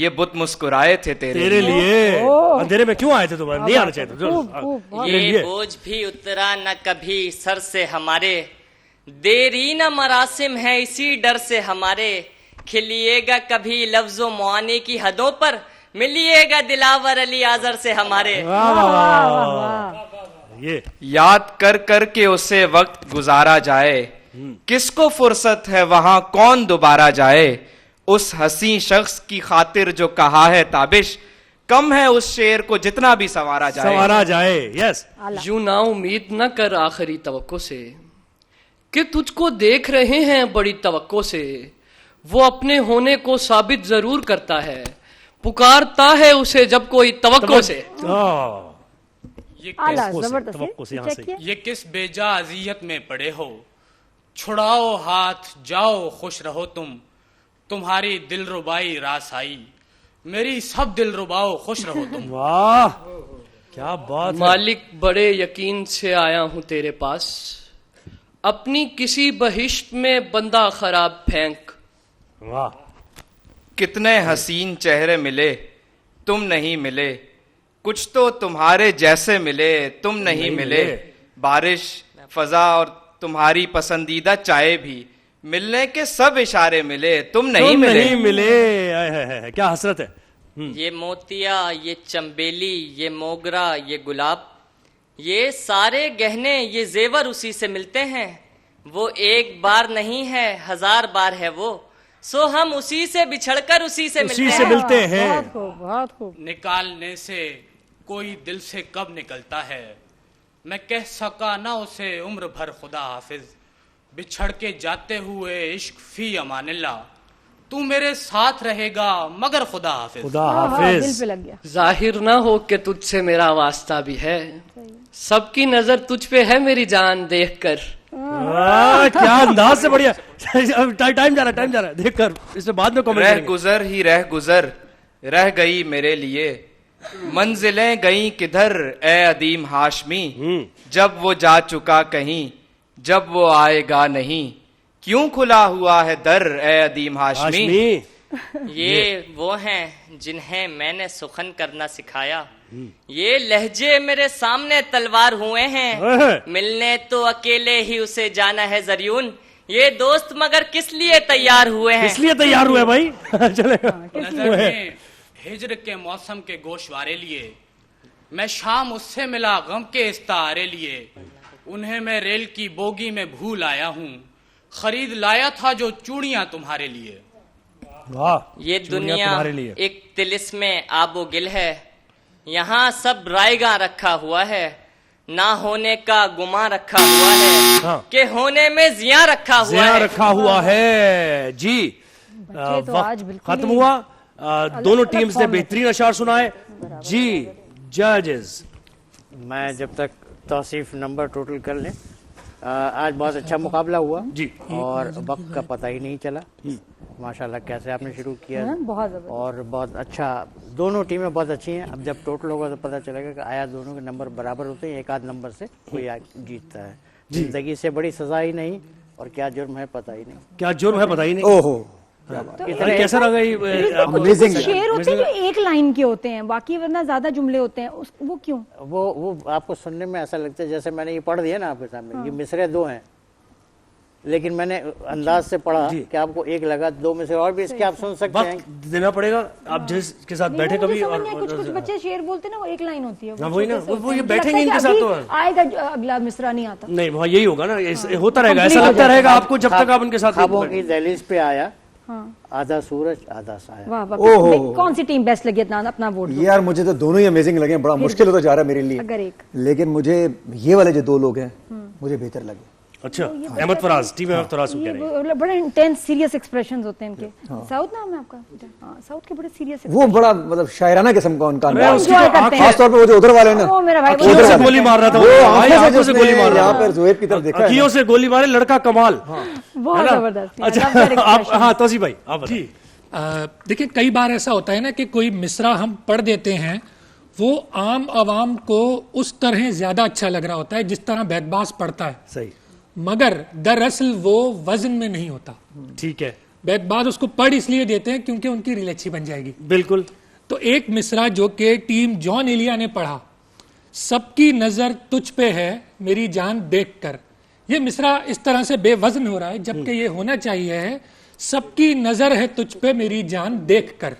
یہ بت مسکرائے تھے تیرے لیے. اندھیرے میں کیوں آئے تھے تمہیں؟ نہیں آنا چاہیے تھا. یہ بوجھ بھی اترا نہ کبھی سر سے ہمارے, دیرینہ مراسم ہے اسی ڈر سے ہمارے, کھلیے گا کبھی لفظ و معانی کی حدوں پر, ملیے گا دلاور علی آذر سے ہمارے. یاد کر کر کے اسے وقت گزارا جائے, کس کو فرصت ہے وہاں کون دوبارہ جائے, اس حسین شخص کی خاطر جو کہا ہے تابش, کم ہے اس شعر کو جتنا بھی سنوارا جائے. یس, یوں نا امید نہ کر آخری توقع سے کہ تجھ کو دیکھ رہے ہیں بڑی توقع سے, وہ اپنے ہونے کو ثابت ضرور کرتا ہے, پکارتا ہے اسے جب کوئی توقع سے. یہ کس بیجا اذیت میں پڑے ہو, چھڑاؤ ہاتھ جاؤ خوش رہو تم, تمہاری دل ربائی راس آئی, میری سب دل رباؤ خوش رہو تم. واہ کیا بات. مالک بڑے یقین سے آیا ہوں تیرے پاس, اپنی کسی بہشت میں بندہ خراب پھینک. واہ, کتنے حسین چہرے ملے تم نہیں ملے, کچھ تو تمہارے جیسے ملے تم نہیں ملے, بارش فضا اور تمہاری پسندیدہ چائے بھی, ملنے کے سب اشارے ملے تم نہیں ملے. کیا حسرت ہے. یہ موتیا, یہ چمبیلی, یہ موگرا, یہ گلاب, یہ سارے گہنے یہ زیور اسی سے ملتے ہیں, وہ ایک بار نہیں ہے ہزار بار ہے وہ, سو ہم اسی سے بچھڑ کر اسی سے ملتے ہیں. بہت خوب. نکالنے سے کوئی دل سے کب نکلتا ہے, میں کہہ سکا نہ اسے عمر بھر خدا حافظ, بچھڑ کے جاتے ہوئے عشق فی امان اللہ, تو میرے ساتھ رہے گا مگر خدا حافظ. خدا حافظ. ظاہر نہ ہو کہ تجھ سے میرا واسطہ بھی ہے, سب کی نظر تجھ پہ ہے میری جان دیکھ کر. کیا انداز سے بڑھیا. ٹائم جا رہا ہے دیکھ کر, اس میں بعد میں کامنٹ رہ گزر ہی رہ گزر رہ گئی میرے لیے, منزلیں گئیں کدھر اے عدیم ہاشمی, جب وہ جا چکا کہیں جب وہ آئے گا نہیں, کیوں کھلا ہوا ہے در اے عدیم ہاشمی. یہ وہ ہیں جنہیں میں نے سخن کرنا سکھایا, یہ لہجے میرے سامنے تلوار ہوئے ہیں, ملنے تو اکیلے ہی اسے جانا ہے زریون, یہ دوست مگر کس لیے تیار ہوئے ہیں. کس لیے تیار ہوئے بھائی. نظر میں ہجر کے موسم کے گوشوارے لیے, میں شام اس سے ملا غم کے استعارے لیے, انہیں میں ریل کی بوگی میں بھول آیا ہوں, خرید لایا تھا جو چوڑیاں تمہارے لیے. یہ دنیا ایک طلسم آب و گل ہے, یہاں سب رائیگاں رکھا ہوا ہے, نہ ہونے کا گماں رکھا ہوا ہے کہ ہونے میں زیاں رکھا ہوا ہے. جی ختم ہوا, دونوں ٹیمز نے بہترین اشعار سنائے. جی ججز, میں جب تک توصیف نمبر ٹوٹل کر لیں, آج بہت اچھا مقابلہ ہوا جی, اور وقت کا پتہ ہی نہیں چلا. ماشاءاللہ کیسے آپ نے شروع کیا, اور بہت اچھا, دونوں ٹیمیں بہت اچھی ہیں. اب جب ٹوٹل ہوگا تو پتہ چلے گا کہ آیا دونوں کے نمبر برابر ہوتے ہیں, ایک آدھ نمبر سے کوئی جیتتا ہے. زندگی سے بڑی سزا ہی نہیں, اور کیا جرم ہے پتہ ہی نہیں. کیا جرم ہے پتہ ہی نہیں. اوہو کیسا رہا شعر ہوتے ہیں جو ایک لائن کے ہوتے ہیں, باقی ورنہ زیادہ جملے ہوتے ہیں, وہ کیوں؟ وہ آپ کو سننے میں ایسا لگتا ہے جیسے میں نے یہ پڑھ دیا نا آپ کے سامنے, یہ مصرے دو ہیں, لیکن میں نے انداز سے پڑھا کہ آپ کو ایک لگا, دو مصرے اور بھی اس کے آپ سن سکتے ہیں. دینا پڑے گا, آپ جس کے ساتھ بیٹھے کبھی, اور کچھ بچے شعر بولتے ہیں نا, وہ ایک لائن ہوتی ہے, وہی نا, وہ یہ بیٹھیں گے ان کے ساتھ تو آئے گا اگلا مصرع نہیں آتا. نہیں وہاں یہی ہوگا نا, ہوتا رہے گا, ایسا لگتا رہے گا آپ کو جب تک آپ ان کے ساتھ. خوابوں کی دہلیز پہ آیا, آدھا سورج آدھا سایہ. کون سی ٹیم بیسٹ لگی اپنا ووٹ؟ یار مجھے تو دونوں ہی امیزنگ لگے, بڑا مشکل ہوتا جا رہا ہے میرے لیے, لیکن مجھے یہ والے جو دو لوگ ہیں مجھے بہتر لگے. اچھا, احمد فراز, ٹیم احمد فراز کو کہہ رہے ہیں, بڑے انٹینس سیریس ایکسپریشنز ہوتے ہیں ان کے. ساؤتھ نام ہے آپ کا؟ ہاں, ساؤتھ کے بڑے سیریس, وہ بڑا مطلب شاعرانہ قسم کا ان کا انداز, خاص طور پہ وہ جو ادھر والے نا, وہ میرا بھائی اکھیوں سے گولی مار رہا تھا, وہ آنکھوں سے گولی مار رہا ہے, زہیب کی طرف دیکھا, اکھیوں سے گولی مارے لڑکا کمال. بہت زبردست. اچھا ہاں توصیف بھائی آپ جی. دیکھیں کئی بار ایسا ہوتا ہے نا کہ کوئی مصرع ہم پڑھ دیتے ہیں, وہ عام عوام کو اس طرح زیادہ اچھا لگ رہا ہوتا ہے جس طرح بیت باز پڑھتا ہے, صحیح, مگر دراصل وہ وزن میں نہیں ہوتا. ٹھیک ہے, بیت بعد اس کو پڑھ اس لیے دیتے ہیں کیونکہ ان کی ریل اچھی بن جائے گی. بالکل. تو ایک مصرع جو کہ ٹیم جان ایلیا نے پڑھا, سب کی نظر تجھ پہ ہے میری جان دیکھ کر. یہ مصرع اس طرح سے بے وزن ہو رہا ہے جبکہ یہ ہونا چاہیے ہے سب کی نظر ہے تجھ پہ میری جان دیکھ کر.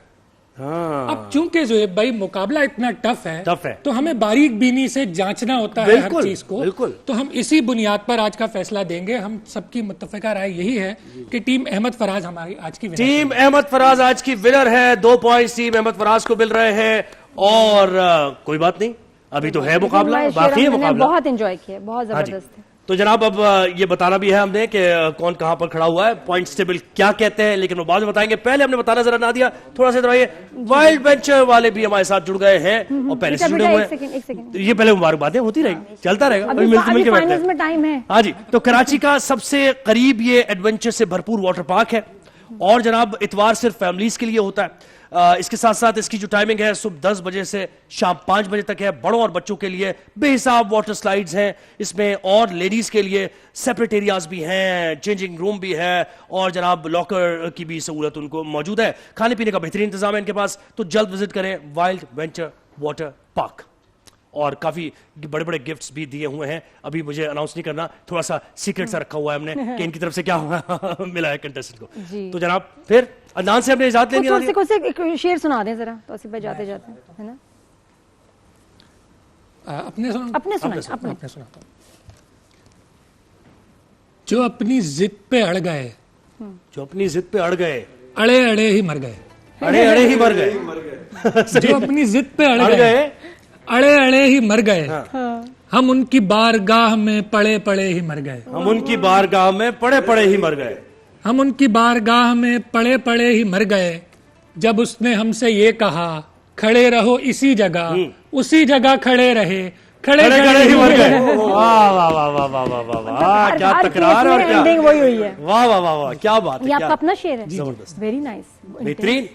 اب چونکہ زہیب بھائی مقابلہ اتنا ٹف ہے تو ہمیں باریک بینی سے جانچنا ہوتا ہے ہر چیز کو. تو ہم اسی بنیاد پر آج کا فیصلہ دیں گے. ہم سب کی متفقہ رائے یہی ہے کہ ٹیم احمد فراز ہماری آج کی ٹیم احمد فراز آج کی ونر ہے. 2 پوائنٹس ٹیم احمد فراز کو مل رہے ہیں. اور کوئی بات نہیں, ابھی تو ہے مقابلہ, باقی ہے مقابلہ. بہت انجوائے کیا, بہت زبردست ہے. تو جناب اب یہ بتانا بھی ہے ہم نے کہ کون کہاں پر کھڑا ہوا ہے, پوائنٹس ٹیبل کیا کہتے ہیں, لیکن وہ بعد میں بتائیں گے. پہلے ہم نے بتانا ذرا نہ دیا, تھوڑا سا ادھر آئیے. وائلڈ وینچر والے بھی ہمارے ساتھ جڑ گئے ہیں اور پہلے سے جڑے ہوئے ہیں. یہ پہلے مبارکبادیں ہوتی رہیں گی, چلتا رہے گا, مل کے بیٹھتے ہیں. ہاں جی, تو کراچی کا سب سے قریب یہ ایڈونچر سے بھرپور واٹر پارک ہے اور جناب اتوار صرف فیملیز کے لیے ہوتا ہے. اس کے ساتھ ساتھ اس کی جو ٹائمنگ ہے صبح 10 بجے سے شام 5 بجے تک ہے. بڑوں اور بچوں کے لیے بے حساب واٹر سلائیڈز ہیں اس میں, اور لیڈیز کے لیے سیپریٹ ایریاز بھی ہیں, چینجنگ روم بھی ہے اور جناب لاکر کی بھی سہولت ان کو موجود ہے. کھانے پینے کا بہترین انتظام ہے ان کے پاس. تو جلد وزٹ کریں وائلڈ وینچر واٹر پارک. اور کافی بڑے بڑے گفٹس بھی دیے ہوئے ہیں, ابھی مجھے اناؤنس نہیں کرنا, تھوڑا سا سیکرٹ سا رکھا ہوا ہے ہم نے کہ ان کی طرف سے کیا ملا ہے کنٹیسٹنٹ کو. تو جناب پھر عدنان سے ہم نے اجازت لینی ہے. ایک شعر سنا دیں ذرا تو اسی پہ جاتے جاتے ہیں نا. اپنے سناتا ہوں. جو اپنی ضد پہ اڑ گئے, جو اپنی ضد پہ اڑ گئے, اڑے اڑے ہی مر گئے. اڑے اڑے ہی مر گئے. جو اپنی ضد پہ اڑ گئے, اڑے اڑے ہی مر گئے. ہم ان کی بارگاہ میں پڑے پڑے ہی مر گئے. ہم ان کی بارگاہ میں پڑے پڑے ہی مر گئے. ہم ان کی بارگاہ میں پڑے پڑے ہی مر گئے. جب اس نے ہم سے یہ کہا کھڑے رہو اسی جگہ, اسی جگہ کھڑے رہے, کھڑے کھڑے ہی مر گئے. واہ واہ واہ واہ واہ واہ واہ, کیا تکرار اور کیا وہی ہوئی ہے. واہ واہ واہ واہ, کیا بات ہے. یہ آپ کا اپنا شعر ہے, زبردست, ویری نائس, بہترین.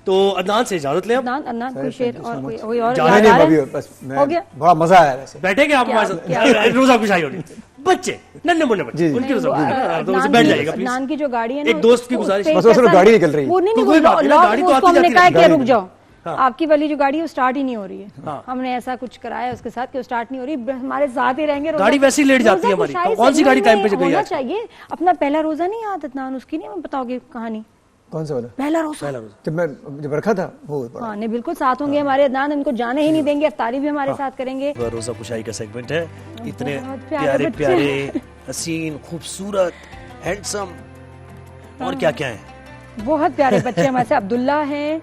تو عدنان سے اجازت لیں. عدنان کوئی شعر اور کوئی اور ہو گیا, بڑا مزہ آیا. ویسے بیٹھیں گے آپ ہمارے ساتھ, روزہ خوشائی ہو رہی ہے. بچے ننھے منھے بچے, ان کی روزہ بیٹھ جائے گا پلیز. عدنان کی جو گاڑی ہے نا, ایک دوست کی گزارش, بس وہ گاڑی نکل رہی ہے. وہ نہیں, گاڑی تو آتی جاتی ہے, رک جاؤ. آپ کی والی جو گاڑی ہے وہ سٹارٹ ہی نہیں ہو رہی ہے. ہم نے ایسا کچھ کرایا اس کے ساتھ کہ وہ سٹارٹ نہیں ہو رہی, ہمارے ساتھ ہی رہیں گے. گاڑی ویسے ہی لیٹ جاتی ہے ہماری. کون سی گاڑی ٹائم پہ گئی ہے؟ چاہیے اپنا پہلا روزہ نہیں یاد عدنان, اس کی نہیں ہمیں بتاؤ گے کہانی. کون سا والا؟ پہلا روزہ. جب رکھا تھا وہ. ہاں نہیں, بالکل ساتھ ہوں گے ہمارے عدنان, ان کو جانے ہی نہیں دیں گے, افطاری بھی ہمارے ساتھ کریں گے. روزہ خوشائی کا سیگمنٹ ہے. اتنے پیارے پیارے, حسین, خوبصورت, ہینڈسم اور کیا کیا ہیں, بہت پیارے بچے ہمارے سے. عبداللہ ہیں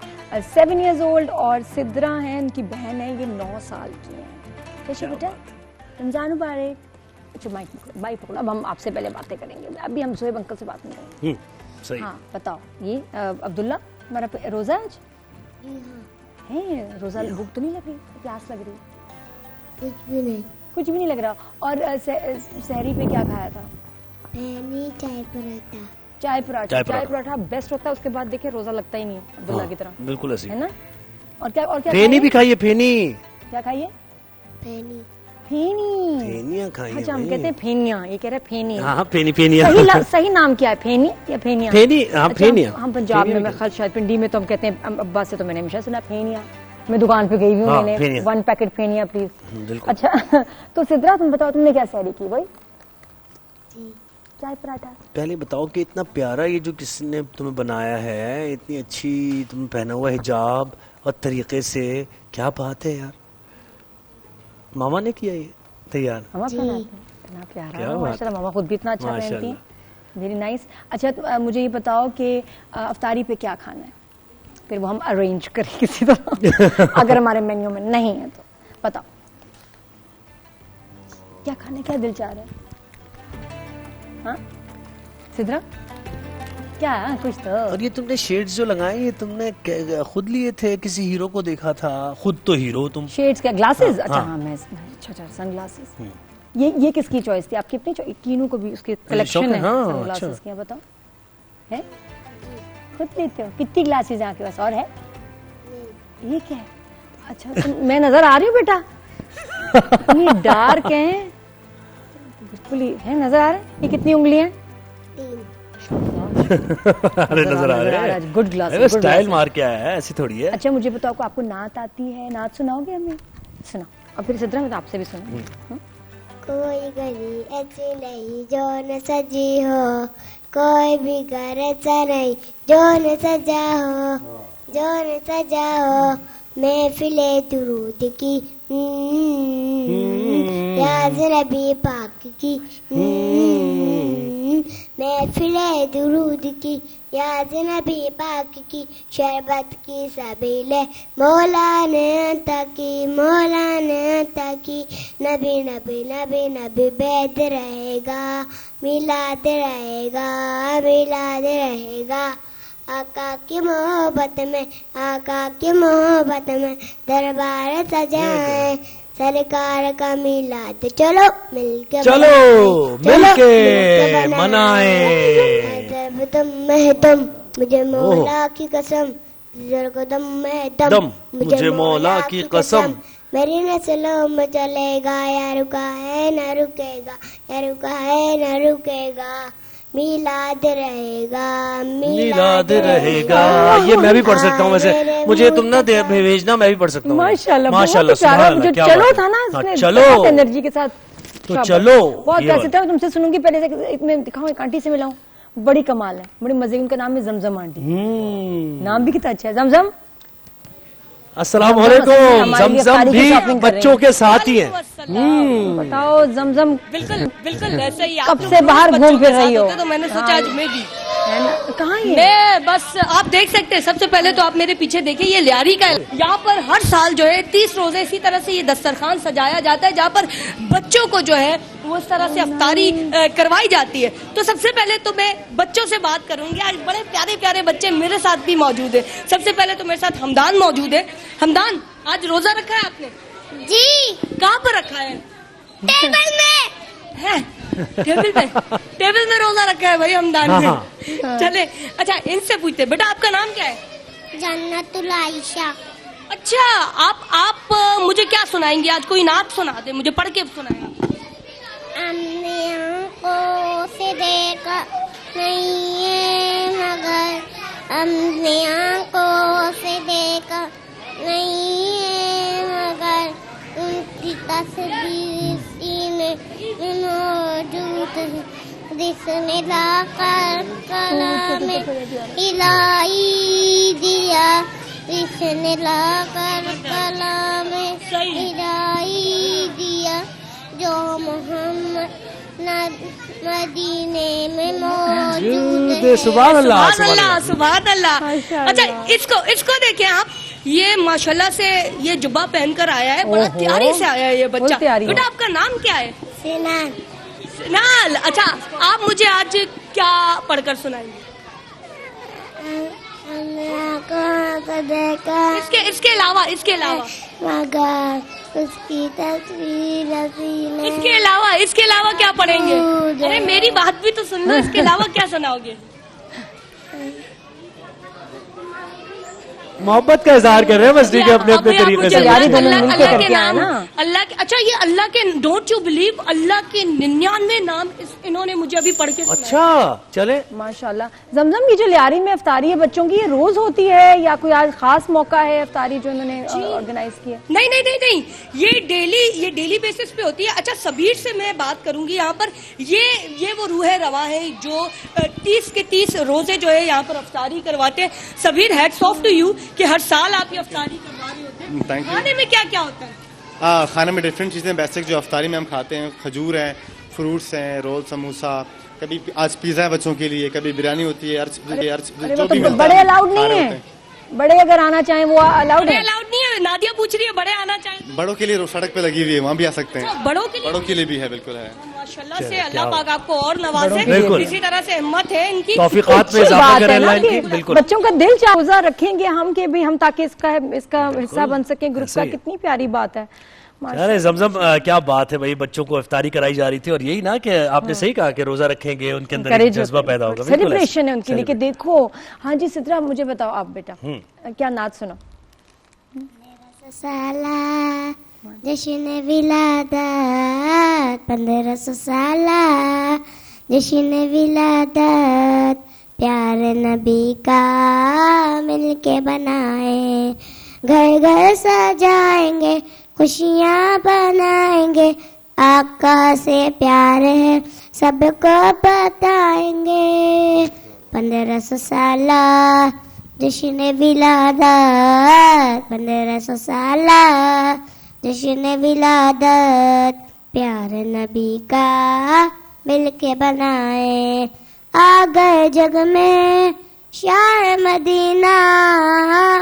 7 ایئرز اولڈ اور سدرا ہیں ان کی بہن ہے, یہ 9 سال کی ہیں. کیسے بیٹا, رمضان مبارک. اچھا مائک پکڑو, اب ہم آپ سے پہلے باتیں کریں گے, ابھی ہم زہیب انکل سے بات نہیں کریں گے. ہاں بتاؤ, یہ عبداللہ ہمارا روزہ آج ہے, روزہ بھوک تو نہیں لگ رہی, پیاس لگ رہی؟ کچھ بھی نہیں. کچھ بھی نہیں لگ رہا. اور سحری پہ کیا کھایا تھا؟ چائے پراٹھا. چائے پراٹھا بیسٹ ہوتا ہے. اس کے بعد دیکھیں روزا لگتا ہی نہیں ہے عبداللہ کی طرح, بالکل ایسے ہے نا. اور کیا پھینی بھی کھائیے, پھینی کیا کھائیے؟ پھینی. پھینیاں کھائیے. اچھا ہم کہتے ہیں پھینیاں, یہ کہہ رہے پھینی. ہاں پھینیاں. صحیح نام کیا ہے, پھینی یا پھینیاں؟ پھینی, ہاں پھینیاں. ہم پنجاب میں شاید پنڈی میں تو ہم کہتے ہیں, ابا سے تو میں نے ہمیشہ سنا پھینیاں. میں دکان پہ گئی ہوں, میں نے 1 پیکٹ پھینیاں پلیز. اچھا تو سدرا تم بتاؤ, تم نے کیا سحری کی؟ بھائی چائے پراٹھا. پہلے بتاؤ کہ اتنا پیارا یہ جو کس نے تمہیں بنایا ہے, اتنی اچھی تم پہنا ہوا حجاب اور طریقے سے, کیا بات ہے یار. ماما نے کیا یہ تیار؟ اتنا پیارا ماشاءاللہ, ماما خود بھی اتنا اچھا پہنتی ہیں. Very nice. اچھا مجھے یہ بتاؤ کہ افطاری پہ کیا کھانا ہے, پھر وہ ہم ارینج کریں کسی طرح, اگر ہمارے مینیو میں نہیں ہے تو بتاؤ کیا کھانا ہے, کیا دل چاہ رہا ہے؟ ہاں سدرا کیا کچھ تو. اور یہ تم نے شیڈز جو لگائے, یہ تم نے خود لیے تھے, کسی ہیرو کو دیکھا تھا؟ خود تو ہیرو تم. شیڈز کیا, گلاسز؟ اچھا ہاں میں, اچھا سن گلاسز. یہ کس کی چوائس تھی آپ کی؟ اپنی کینو کو بھی اس کی کلیکشن ہے سن گلاسز کی. بتاؤ ہے خود لیتے ہو؟ کتنی گلاسز ہیں آپ کے پاس, اور ہے یہ کیا ہے؟ اچھا میں نظر آ رہی ہوں بیٹا, اتنی ڈارک ہیں بالکل ہی ہے, نظر آ رہے ہیں. یہ کتنی انگلیاں ہیں؟ ارے نظر آ رہا ہے, گڈ گلاس, اسٹائل مار کے آیا ہے, ایسی تھوڑی ہے. اچھا مجھے بتاؤ آپ کو نعت آتی ہے, نعت سناؤ گے ہمیں؟ سناؤ. اور پھر صدرہ میں تو آپ سے بھی سنوں. کوئی گلی ایسی نہیں جو نہ سجی ہو, کوئی بھی گھر ایسا نہیں جو نہ سجا ہو, جو نہ سجا ہو. محفل درود کی یاد نبی پاک کی, محفل درود کی یاد نبی پاک کی, شربت کی سبیل مولا نے عطا کی, مولا نے عطا کی. نبی نبی نبی نبی بیت رہے گا, میلاد رہے گا, میلاد رہے گا. آقا کی محبت میں, آقا کی محبت میں دربار سجائیں, سرکار کا میلاد چلو مل کے, چلو مل کے منائیں. تم میں تم مجھے مولا کی قسم, دم میں دم مجھے مولا کی قسم. میری نسلوں میں چلے گا, یا رکا ہے نہ رکے گا, یا رکا ہے نہ رکے گا. میلاد رہے گا, میلاد رہے گا. یہ میں بھی پڑھ سکتا ہوں ویسے, مجھے تم نہ بھیجنا, میں بھی پڑھ سکتا ہوں. ماشاءاللہ ماشاءاللہ, سبحان اللہ. چلو تھا نا, چلو انرجی کے ساتھ, تو چلو. بہت پیسے تھا, تم سے سنوں گی. پہلے میں دکھاؤں, ایک آنٹی سے ملاؤں, بڑی کمال ہے, بڑی مزے. ان کا نام ہے زمزم آنٹی. نام بھی کتنا اچھا ہے, زمزم. السلام علیکم. زمزم بھی بچوں کے ساتھ ہی ہیں. بتاؤ زمزم بالکل بالکل ایسے ہی کب سے باہر گھوم پھر رہی ہو؟ تو میں نے سوچا آج میں بھی کہاں ہے میں, بس آپ دیکھ سکتے ہیں. سب سے پہلے تو آپ میرے پیچھے دیکھیں, یہ لیاری کا ہے. یہاں پر ہر سال جو ہے 30 روزے اسی طرح سے یہ دسترخوان سجایا جاتا ہے, جہاں پر بچوں کو جو ہے وہ اس طرح سے افطاری کروائی جاتی ہے. تو سب سے پہلے تو میں بچوں سے بات کروں گی. آج بڑے پیارے پیارے بچے میرے ساتھ بھی موجود ہیں. سب سے پہلے تو میرے ساتھ حمدان موجود ہے. حمدان, آج روزہ رکھا ہے آپ نے؟ جی. کہاں پر رکھا ہے؟ ٹیبل میں. ٹیبل میں روزہ رکھا ہے بھائی حمدان نے. چلے اچھا, ان سے پوچھتے, بیٹا آپ کا نام کیا ہے؟ جنت العائشہ. اچھا, آپ مجھے کیا سنائیں گے آج؟ کوئی نعت سنا دے مجھے, پڑھ کے سنائیں. ہم نے آنکھوں سے دیکھا نہیں ہے مگر, ہم نے آنکھوں سے دیکھا نہیں ہے مگر, ان کی تصویر سینے میں موجود ہے. جس نے لا کر کلام الہی دیا, جس نے لا کر کلام الہی دیا, جو محمد مدینے میں موجود ہے. سبحان اللہ, سبحان اللہ, سبحان اللہ. اچھا اس کو دیکھیں آپ, یہ ماشاءاللہ سے یہ جبہ پہن کر آیا ہے, بڑا تیاری سے آیا ہے یہ بچہ. بیٹا آپ کا نام کیا ہے؟ سنان. سنال. اچھا, آپ مجھے آج کیا پڑھ کر سنائیں گے؟ اس کے علاوہ مگر اس کی تصویر, اس کے علاوہ کیا پڑھیں گے؟ ارے میری بات بھی تو سن لو, اس کے علاوہ کیا سناؤ گے؟ محبت کا اظہار کر رہے ہیں بس, ٹھیک ہے, اپنے اپنے طریقے سے. اللہ کے, اچھا یہ اللہ کے, ڈونٹ یو بلیو, اللہ کے 99 نام انہوں نے مجھے ابھی پڑھ کے. اچھا چلے ماشاءاللہ. زمزم کی جو لیاری میں افطاری ہے بچوں کی, یہ روز ہوتی ہے یا کوئی آج خاص موقع ہے افطاری جو انہوں نے آرگنائز کیا؟ نہیں, یہ ڈیلی بیسس پہ ہوتی ہے. اچھا سبیر سے میں بات کروں گی. یہاں پر یہ وہ روح رواں ہے جو 30 کے 30 روزے جو ہے یہاں پر افطاری کرواتے ہیں. سبیر, ہیٹس آف ٹو یو کہ ہر سال آپ یہ افطاری کروا رہے ہوتے ہیں. کھانے میں کیا کیا ہوتا ہے؟ کھانے میں ڈفرینٹ چیزیں بیسک جو افطاری میں ہم کھاتے ہیں, کھجور ہیں, فروٹس ہیں, رول, سموسا, کبھی آج پیزا ہے بچوں کے لیے, کبھی بریانی ہوتی ہے. جو بھی بڑے الاؤڈ نہیں ہیں, بڑے اگر آنا چاہیں وہ الاؤڈ ہے؟ الاؤڈ نہیں ہے. نادیا پوچھ رہی ہے بڑے آنا چاہیں. بڑوں کے لیے سڑک پہ لگی ہوئی ہے, وہاں بھی آ سکتے ہیں. بڑوں کے لیے بھی ہے, بالکل ہے. ماشاءاللہ سے اللہ پاک آپ کو اور نوازے. اسی طرح سے ہمت ہے ان کی, توفیقات میں اضافہ کرے اللہ ان کی. بالکل بچوں کا دل چاوزہ رکھیں گے ہم کہ بھی ہم, تاکہ اس کا حصہ بن سکیں گروپ کا. کتنی پیاری بات ہے. ارے زمزم کیا بات ہے بھائی, بچوں کو افطاری کرائی جا رہی تھی, اور یہی نا کہ آپ نے صحیح کہا کہ روزہ رکھیں گے, ان کے اندر ایک جذبہ پیدا ہوگا. سیلیبریشن ہے ان کے لیے کہ دیکھو. ہاں جی سدرا, مجھے بتاؤ آپ بیٹا کیا نعت سنو. سالہ جشن ولادت 1500 سالہ جشن ولادت پیار نبی کا مل کے بنائیں، گھر گھر سجائیں گے خوشیاں بنائیں گے، آقا سے پیار ہے سب کو بتائیں گے، 1500 سالہ جشن ولادت، 1500 سالہ جشن ولادت پیار نبی کا مل کے بنائے، آ گئے جگ میں شاہ مدینہ،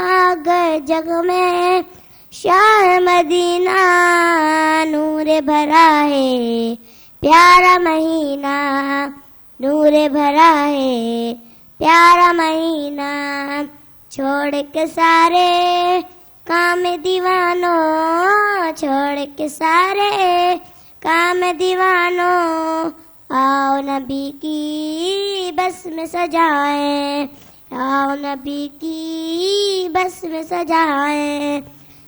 آ گئے جگ میں شاہ مدینہ، نور بھرا ہے پیارا مہینہ، نور بھرا ہے پیارا مہینہ، چھوڑ کے سارے کام دیوانوں، چھوڑ کے سارے کام دیوانوں، آؤ نبی کی بس میں سجائیں، آؤ نبی کی بس میں سجائیں،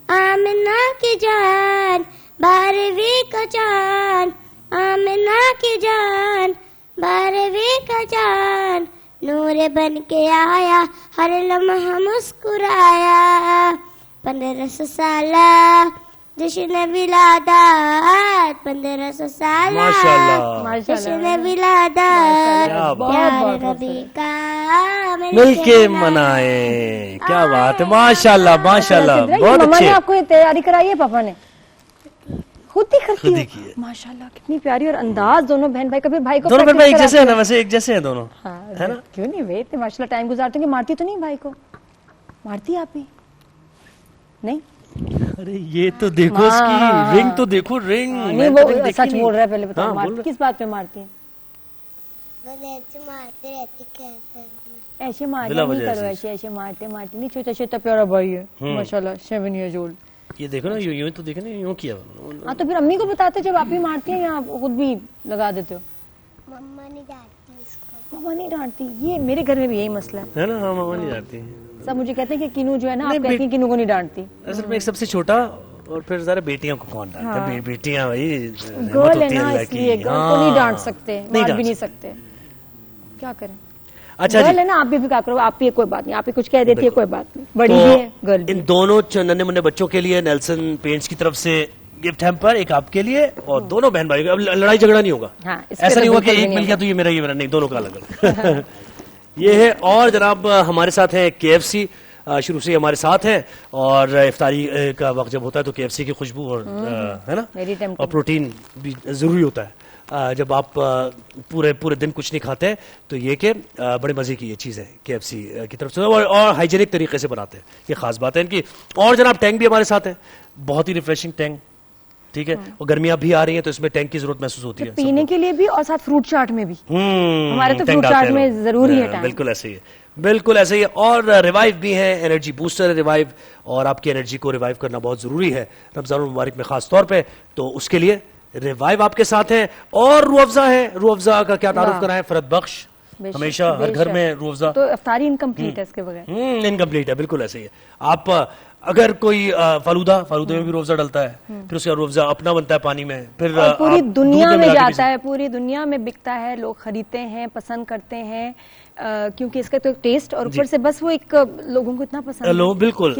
آمنہ کی جان 12ویں کا چاند، آمنہ کی جان 12ویں کا چاند، نور بن کے آیا ہر لمحہ مسکرایا، 1500 سالہ جشن ولادت، 1500 سالہ جشن ولادت پیار نبی کا مل کے منائیں. کیا بات ہے، ماشاءاللہ ماشاءاللہ، بہت مما اچھے. نے آپ کو یہ تیاری کرائی ہے پاپا نے خود ہی کرتی ہے ماشاءاللہ، کتنی پیاری، اور انداز دونوں بہن بھائی، کبھی بھائی کو دونوں بہن بھائی ایک جیسے ہیں نا، ویسے ایک جیسے ہیں دونوں، ہے نا؟ کیوں نہیں ویٹ ماشاءاللہ ٹائم گزارتے ہیں. مارتی تو نہیں بھائی کو؟ مارتی آپ ہی نہیں؟ ارے یہ تو دیکھو اس کی رنگ، تو دیکھو رنگ. نہیں وہ سچ بول رہا ہے، پہلے بتاؤ کس بات پہ مارتی ہیں؟ ایسے مارتے رہتی ایسے مارتے نہیں کرو، ایسے ایسے مارتے مارتے نہیں. چھوٹا چھوٹا پیارا بھائی ہے ماشاءاللہ، 7 years old. یہ دیکھو نا، یوں تو دیکھو نا، یوں کیا. ہاں تو پھر امی کو بتاتے جب آپ ہی مارتی ہیں، یا خود بھی لگا دیتے ہو؟ مما نہیں ڈانٹتی اس کو. مما نہیں ڈانٹتی، یہ میرے گھر میں بھی یہی مسئلہ ہے نا. ہاں ماما نہیں ڈانٹتی. سب مجھے کہتے ہیں کہ کنو جو ہے نا، آپ کہتی ہیں کنو کو نہیں ڈانٹتی. اصل میں سب سے چھوٹا، اور پھر ذرا بیٹیاں کو کون ڈانٹتا ہے؟ بیٹیاں بھائی گرل ہے نا، اس لیے گرل کو نہیں ڈانٹ سکتے، مار بھی نہیں سکتے، کیا کریں. اچھا گرل ہے نا، آپ بھی کیا کرو، آپ بھی کوئی بات نہیں، آپ ہی کچھ کہہ دیتی ہے کوئی بات نہیں، بڑی بھی ہے گرل. ان دونوں ننھے منھے بچوں کے لیے نیلسن پینٹس کی طرف سے گفٹ ہیمپر، ایک آپ کے لیے اور دونوں بہن بھائی. اب لڑائی جھگڑا نہیں ہوگا، ایسا نہیں ہوگا کہ ایک مل گیا تو یہ میرا، یہ میرا نہیں، دونوں کا الگ الگ. یہ ہے. اور جناب ہمارے ساتھ ہیں KFC، شروع سے ہمارے ساتھ ہیں، اور افطاری کا وقت جب ہوتا ہے تو KFC کی خوشبو اور ہے نا، اور پروٹین بھی ضروری ہوتا ہے. جب آپ پورے دن کچھ نہیں کھاتے تو یہ کہ بڑے مزے کی یہ چیز ہے KFC کی طرف سے، اور ہائیجینک طریقے سے بناتے ہیں، یہ خاص بات ہے ان کی. اور جناب ٹینک بھی ہمارے ساتھ ہے، بہت ہی ریفریشنگ ٹینک، ٹھیک ہے. اور گرمیاں بھی آ رہی ہیں تو اس میں ٹینک کی ضرورت محسوس ہوتی ہے، پینے کے لیے بھی اور ساتھ فروٹ چاٹ میں بھی. ہمارے تو فروٹ چاٹ میں ضروری ہے ٹینک. بالکل ایسے ہی ہے، بالکل ایسے ہی ہے. اور ریوائیو بھی ہے، انرجی بوسٹر ہے ریوائیو، اور آپ کی انرجی کو ریوائیو کرنا بہت ضروری ہے رمضان المبارک میں خاص طور پہ. تو اس کے لیے ریوائیو آپ کے ساتھ ہیں. اور روح افزا ہے، روح افزا کا کیا تعارف کرائیں؟ فرد بخش، ہمیشہ ہر گھر میں روح افزا. تو افطاری انکمپلیٹ ہے اس کے بغیر، انکمپلیٹ ہے، بالکل ایسے ہی ہے. آپ اگر کوئی فالودہ میں بھی روح افزا ڈلتا ہے، پھر اس کا روح افزا اپنا بنتا ہے پانی میں، پھر پوری دنیا میں جاتا ہے، پوری دنیا میں بکتا ہے، لوگ خریدتے ہیں، پسند کرتے ہیں، کیونکہ اس کا تو ٹیسٹ، اور اوپر سے بس وہ ایک لوگوں کو اتنا پسند ہے، بالکل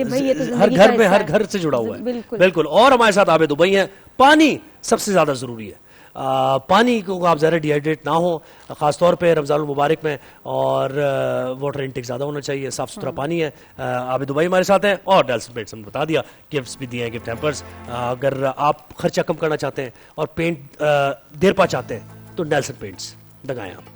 ہر گھر میں، ہر گھر سے جڑا ہوا ہے، بالکل. اور ہمارے ساتھ عابد دبئی ہیں. پانی سب سے زیادہ ضروری ہے، پانی کو آپ زیادہ ڈی ہائیڈریٹ نہ ہو، خاص طور پہ رمضان المبارک میں، اور واٹر انٹیک زیادہ ہونا چاہیے، صاف ستھرا پانی ہے. عابد دبئی ہمارے ساتھ ہیں. اور نیلسن پینٹس ہم نے بتا دیا، گفٹس بھی دیے ہیں، گفٹ ہیمپرز. اگر آپ خرچہ کم کرنا چاہتے ہیں اور پینٹ دیر پا چاہتے ہیں تو نیلسن پینٹس لگائیں آپ.